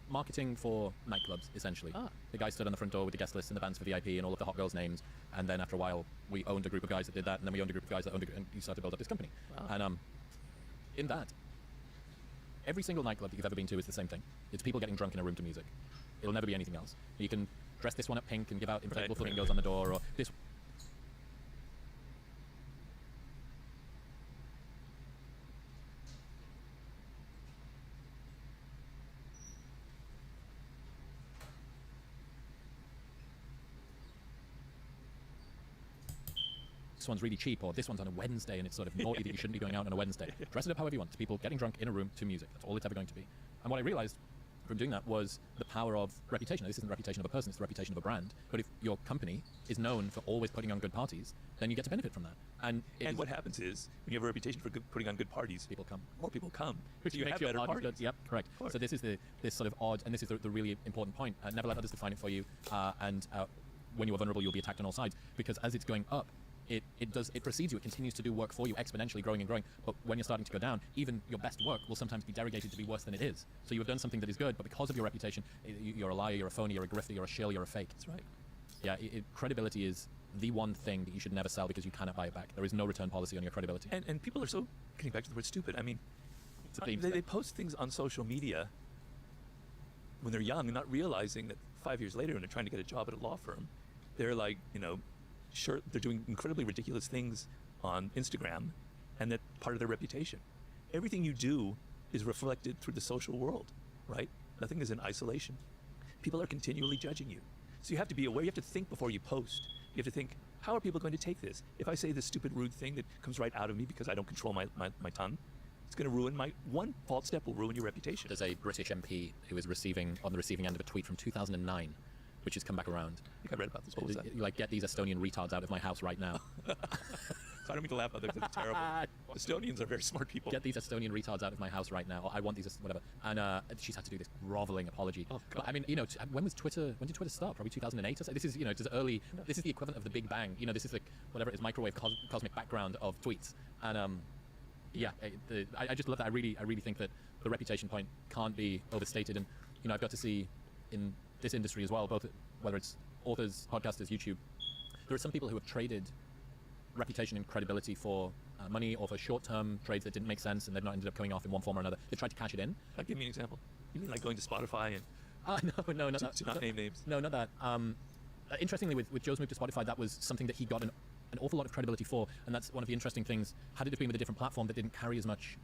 marketing for nightclubs, essentially. The guy stood on the front door with the guest list and the bands for VIP and all of the hot girls' names. And then after a while, we owned a group of guys that did that, and then we owned a group of guys that owned and you started to build up this company. Wow. And in that, every single nightclub that you've ever been to is the same thing. It's people getting drunk in a room to music. It'll never be anything else. You can dress this one up pink and give out inflatable flamingos on the door, or this. This one's really cheap, or this one's on a Wednesday and it's sort of naughty that you shouldn't be going out on a Wednesday. Dress it up however you want. It's people getting drunk in a room to music. That's all it's ever going to be. And what I realized from doing that was the power of reputation. Now, this isn't the reputation of a person, it's the reputation of a brand. But if your company is known for always putting on good parties, then you get to benefit from that. And what happens is, when you have a reputation for putting on good parties, people come. More people come. Which you makes have your better parties parties. good. Yep, correct. So this is this sort of odd, and this is the really important point. Never let others define it for you. When you are vulnerable, you'll be attacked on all sides. Because as it's going up, it precedes you. It continues to do work for you, exponentially growing and growing. But when you're starting to go down, even your best work will sometimes be derogated to be worse than it is. So you have done something that is good, but because of your reputation, you're a liar, you're a phony, you're a grifter, you're a shill, you're a fake. That's right. Yeah, credibility is the one thing that you should never sell because you cannot buy it back. There is no return policy on your credibility. And people are so, getting back to the word stupid, I mean, they post things on social media when they're young and not realizing that 5 years later when they're trying to get a job at a law firm, they're like, sure, they're doing incredibly ridiculous things on Instagram, and that's part of their reputation. Everything you do is reflected through the social world, right? Nothing is in isolation. People are continually judging you. So you have to be aware, you have to think before you post. You have to think, how are people going to take this? If I say this stupid, rude thing that comes right out of me because I don't control my tongue, it's going to ruin one false step will ruin your reputation. There's a British MP who is on the receiving end of a tweet from 2009, which has come back around. I think I read about this. What was that? Like, get these Estonian retards out of my house right now. So I don't mean to laugh at them, it's terrible. Estonians are very smart people. Get these Estonian retards out of my house right now. Or I want these, whatever. And she's had to do this groveling apology. Oh, God. But, I mean, when did Twitter start? Probably 2008 or so? This is, just early. This is the equivalent of the Big Bang. This is like, whatever it is, microwave cosmic background of tweets. And, I just love that. I really think that the reputation point can't be overstated. And, I've got to see in this industry as well, both whether it's authors, podcasters, YouTube, there are some people who have traded reputation and credibility for money or for short-term trades that didn't make sense and they've not ended up coming off in one form or another. They tried to cash it in. Give me an example. You mean like going to Spotify and no, not to not name names? No, not that. Interestingly, with Joe's move to Spotify, that was something that he got an awful lot of credibility for, and that's one of the interesting things. Had it been with a different platform that didn't carry as much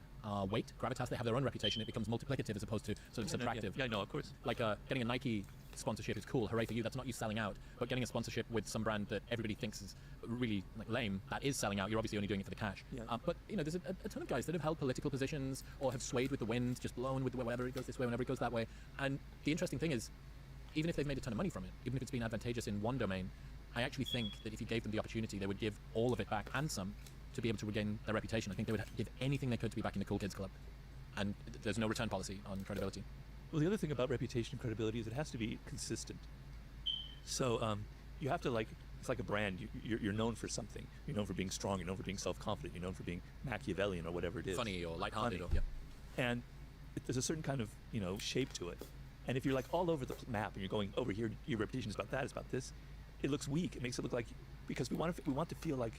weight, gravitas, they have their own reputation, it becomes multiplicative as opposed to sort of subtractive. Yeah, no, of course. Like getting a Nike sponsorship is cool, hooray for you, that's not you selling out, but getting a sponsorship with some brand that everybody thinks is really lame, that is selling out. You're obviously only doing it for the cash. Yeah. But there's a ton of guys that have held political positions or have swayed with the wind, just blown with the way, whenever it goes this way, whenever it goes that way. And the interesting thing is, even if they've made a ton of money from it, even if it's been advantageous in one domain, I actually think that if you gave them the opportunity, they would give all of it back and some to be able to regain their reputation. I think they would give anything they could to be back in the cool kids club. and there's no return policy on credibility. Well, the other thing about reputation and credibility is it has to be consistent. So you have to, like, it's like a brand. You're known for something. You're known for being strong. You're known for being self-confident. You're known for being Machiavellian or whatever it is. Funny or lighthearted. Funny. Or, yeah. And there's a certain kind of, shape to it. And if you're like all over the map and you're going over here, your reputation is about that, it's about this, it looks weak. It makes it look like, because we want to feel like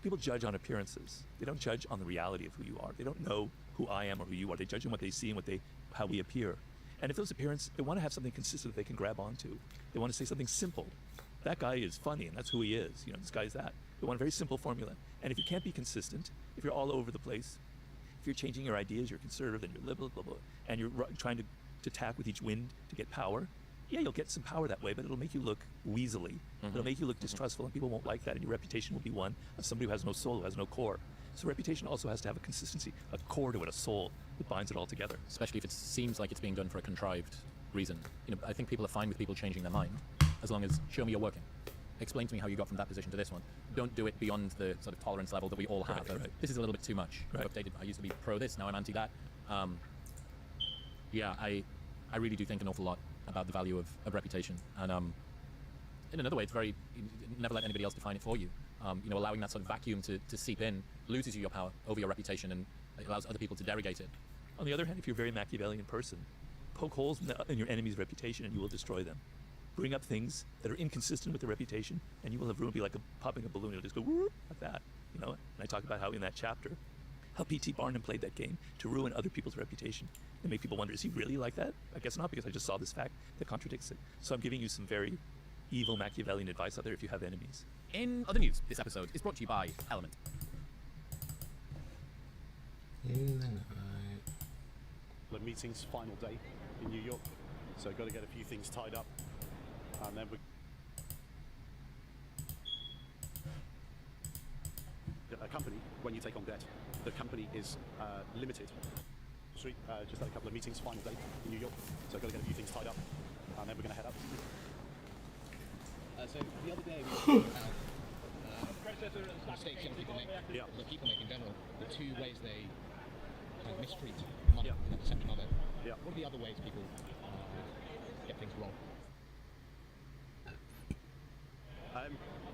people judge on appearances. They don't judge on the reality of who you are. They don't know who I am or who you are. They judge on what they see and how we appear. And if those appearances, they want to have something consistent that they can grab onto. They want to say something simple. That guy is funny, and that's who he is. This guy's that. They want a very simple formula. And if you can't be consistent, if you're all over the place, if you're changing your ideas, you're conservative and you're liberal, blah, blah, and you're trying to tack with each wind to get power, yeah, you'll get some power that way, but it'll make you look weaselly. It'll make you look distrustful, and people won't like that, and your reputation will be one of somebody who has no soul, who has no core. So reputation also has to have a consistency, a core to it, a soul that binds it all together. Especially if it seems like it's being done for a contrived reason. I think people are fine with people changing their mind, as long as show me you're working. Explain to me how you got from that position to this one. Don't do it beyond the sort of tolerance level that we all have. Right. This is a little bit too much. Right. I've updated. I used to be pro this, now I'm anti that. Yeah, I really do think an awful lot about the value of reputation. And in another way, it's very, never let anybody else define it for you. Allowing that sort of vacuum to seep in loses you your power over your reputation, and it allows other people to derogate it. On the other hand, if you're a very Machiavellian person, poke holes in your enemy's reputation and you will destroy them. Bring up things that are inconsistent with their reputation, and you will have ruin. Be like popping a balloon. It'll just go whoop, like that. And I talk about how in that chapter, how P.T. Barnum played that game to ruin other people's reputation and make people wonder, is he really like that? I guess not, because I just saw this fact that contradicts it. So I'm giving you some very evil Machiavellian advice out there if you have enemies. In other news, this episode is brought to you by Element. The meeting's final day in New York, so got to get a few things tied up, and then a company, when you take on debt, the company is limited. Sweet, just had a couple of meetings, final day in New York, so got to get a few things tied up, and then we're going to head up. So the other day we were talking about mistakes young people make, that people make in general, the two ways they kind of mistreat money, the perception of it. What are the other ways people get things wrong?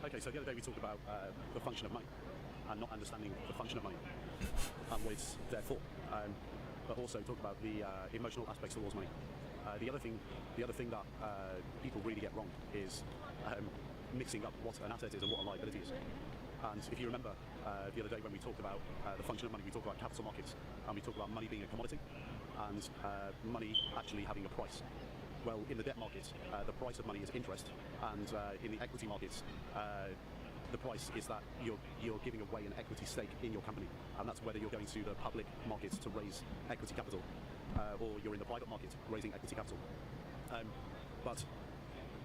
Okay, so the other day we talked about the function of money and not understanding the function of money and what it's there for, but also talk about the emotional aspects towards money. The other thing that people really get wrong is mixing up what an asset is and what a liability is. And if you remember the other day when we talked about the function of money, we talked about capital markets, and we talked about money being a commodity and money actually having a price. Well, in the debt market, the price of money is interest, and in the equity markets, the price is that you're giving away an equity stake in your company, and that's whether you're going to the public markets to raise equity capital, or you're in the private market raising equity capital. But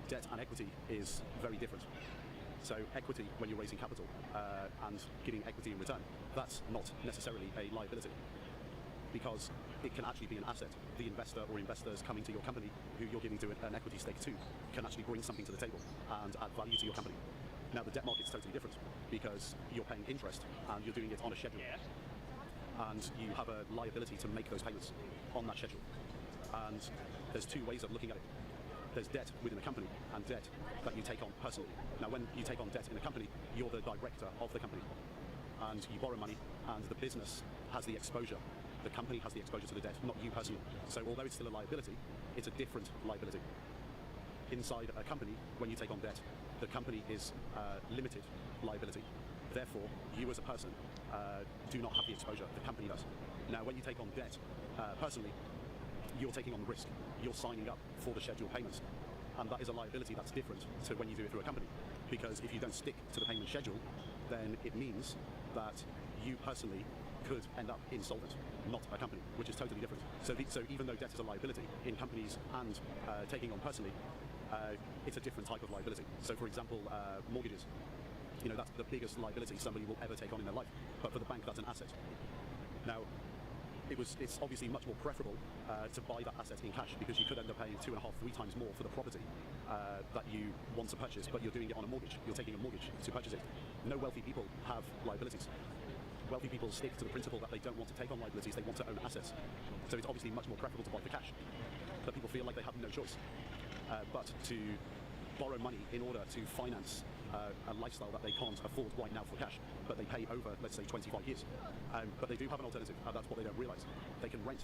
debt and equity is very different. So equity, when you're raising capital and giving equity in return, that's not necessarily a liability, because it can actually be an asset. The investor or investors coming to your company, who you're giving to an equity stake to, can actually bring something to the table and add value to your company. Now the debt market's totally different, because you're paying interest and you're doing it on a schedule. And you have a liability to make those payments on that schedule. And there's two ways of looking at it. There's debt within a company and debt that you take on personally. Now when you take on debt in a company, you're the director of the company, and you borrow money, and the business has the exposure. The company has the exposure to the debt, not you personally. So although it's still a liability, it's a different liability. Inside a company, when you take on debt, the company is limited liability. Therefore, you as a person do not have the exposure. The company does. Now when you take on debt personally, you're taking on the risk. You're signing up for the scheduled payments. And that is a liability that's different to when you do it through a company. Because if you don't stick to the payment schedule, then it means that you personally could end up insolvent, not a company, which is totally different. So even though debt is a liability in companies and taking on personally, it's a different type of liability. So for example, mortgages, that's the biggest liability somebody will ever take on in their life. But for the bank, that's an asset. Now, it's obviously much more preferable to buy that asset in cash, because you could end up paying 2.5, 3 times more for the property that you want to purchase, but you're doing it on a mortgage. You're taking a mortgage to purchase it. No wealthy people have liabilities. wealthy people stick to the principle that they don't want to take on liabilities, they want to own assets. So it's obviously much more preferable to buy for cash. But people feel like they have no choice but to borrow money in order to finance a lifestyle that they can't afford right now for cash, but they pay over, let's say, 25 years. But they do have an alternative, and that's what they don't realize. They can rent.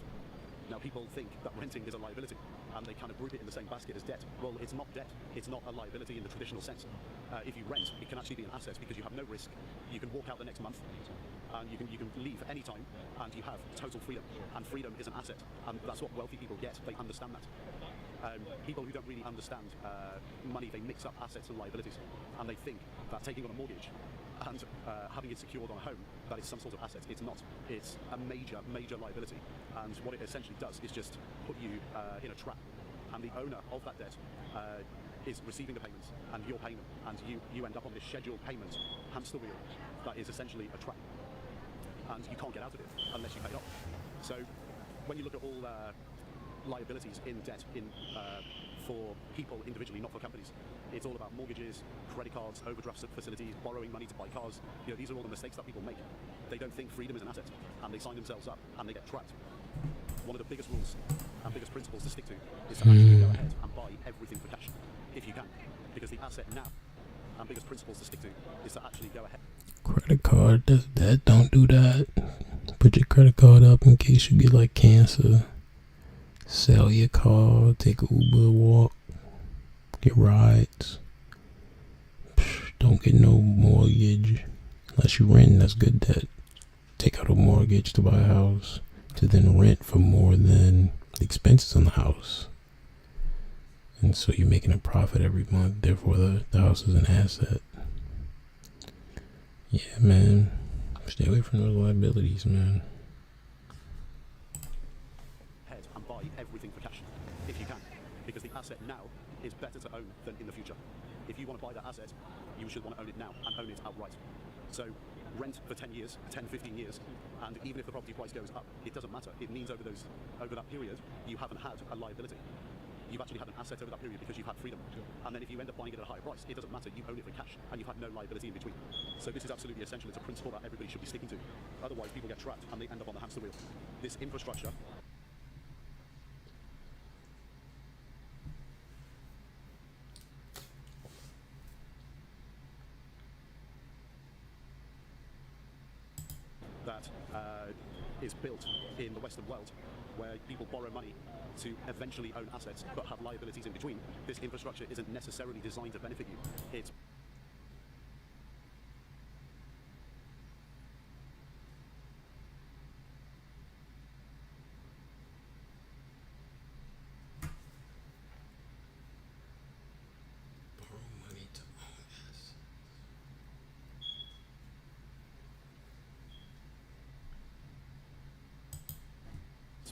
Now, people think that renting is a liability, and they kind of group it in the same basket as debt. Well, it's not debt. It's not a liability in the traditional sense. If you rent, it can actually be an asset because you have no risk. You can walk out the next month, and you can leave any time, and you have total freedom. And freedom is an asset, and that's what wealthy people get. They understand that. People who don't really understand money, they mix up assets and liabilities, and they think that taking on a mortgage and having it secured on a home, that is some sort of asset. It's not. It's a major liability, and what it essentially does is just put you in a trap, and the owner of that debt is receiving the payments, and you're paying them, and you end up on this scheduled payment hamster wheel that is essentially a trap, and you can't get out of it unless you pay it off. So when you look at all liabilities in debt for people individually, not for companies, it's all about mortgages, credit cards, overdraft facilities, borrowing money to buy cars. You know, these are all the mistakes that people make. They don't think freedom is an asset, and they sign themselves up, and they get trapped. One of the biggest rules and biggest principles to stick to is to actually go ahead and buy everything for cash, if you can, because the asset now and biggest principles to stick to is to actually go ahead. Credit card does that. Don't do that. Put your credit card up in case you get like cancer. Sell your car, take an Uber, walk, get rides. Don't get no mortgage unless you rent. That's good debt. Take out a mortgage to buy a house, to then rent for more than the expenses on the house. And so you're making a profit every month. Therefore, the house is an asset. Yeah, man. Stay away from those liabilities, man. And buy everything for cash, if you can, because the asset now is better to own than in the future. If you want to buy that asset, you should want to own it now and own it outright. So rent for 10 years, 10, 15 years, and even if the property price goes up, it doesn't matter. It means over that period, you haven't had a liability. You've actually had an asset over that period because you've had freedom. And then if you end up buying it at a higher price, it doesn't matter. You own it for cash, and you've had no liability in between. So this is absolutely essential. It's a principle that everybody should be sticking to. Otherwise, people get trapped, and they end up on the hamster wheel. This infrastructure that is built in the Western world, where people borrow money to eventually own assets but have liabilities in between. This infrastructure isn't necessarily designed to benefit you. It's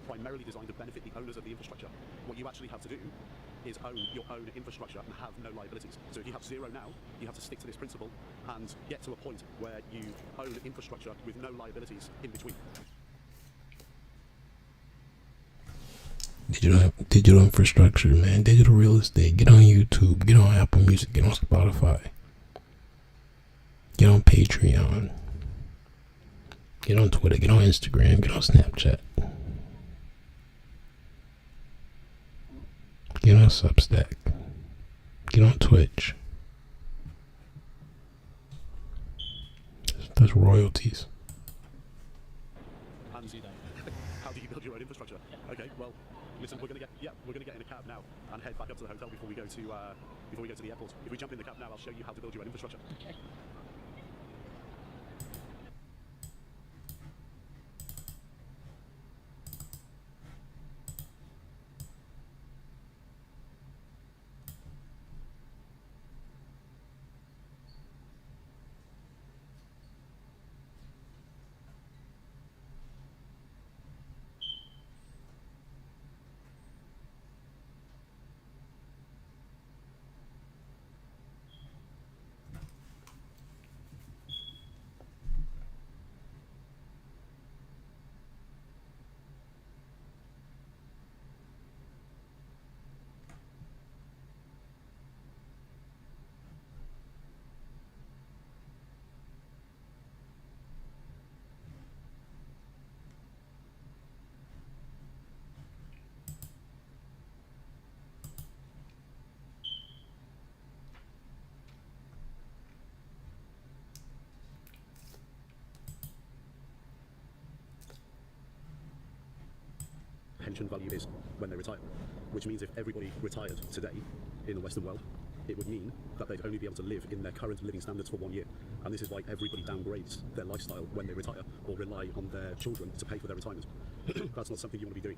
primarily designed to benefit the owners of the infrastructure. What you actually have to do is own your own infrastructure and have no liabilities. So if you have zero now, you have to stick to this principle and get to a point where you own infrastructure with no liabilities in between. Digital infrastructure, man. Digital real estate. Get on YouTube. Get on Apple Music. Get on Spotify. Get on Patreon. Get on Twitter. Get on Instagram. Get on Snapchat. Get on Substack. Get on Twitch. That's royalties. And how do you build your own infrastructure? Okay, well, listen, we're gonna get in a cab now and head back up to the hotel before we go to the airport. If we jump in the cab now, I'll show you how to build your own infrastructure. Okay. pension value is when they retire. Which means if everybody retired today in the Western world, it would mean that they'd only be able to live in their current living standards for 1 year. And this is why everybody downgrades their lifestyle when they retire or rely on their children to pay for their retirement. That's not something you want to be doing.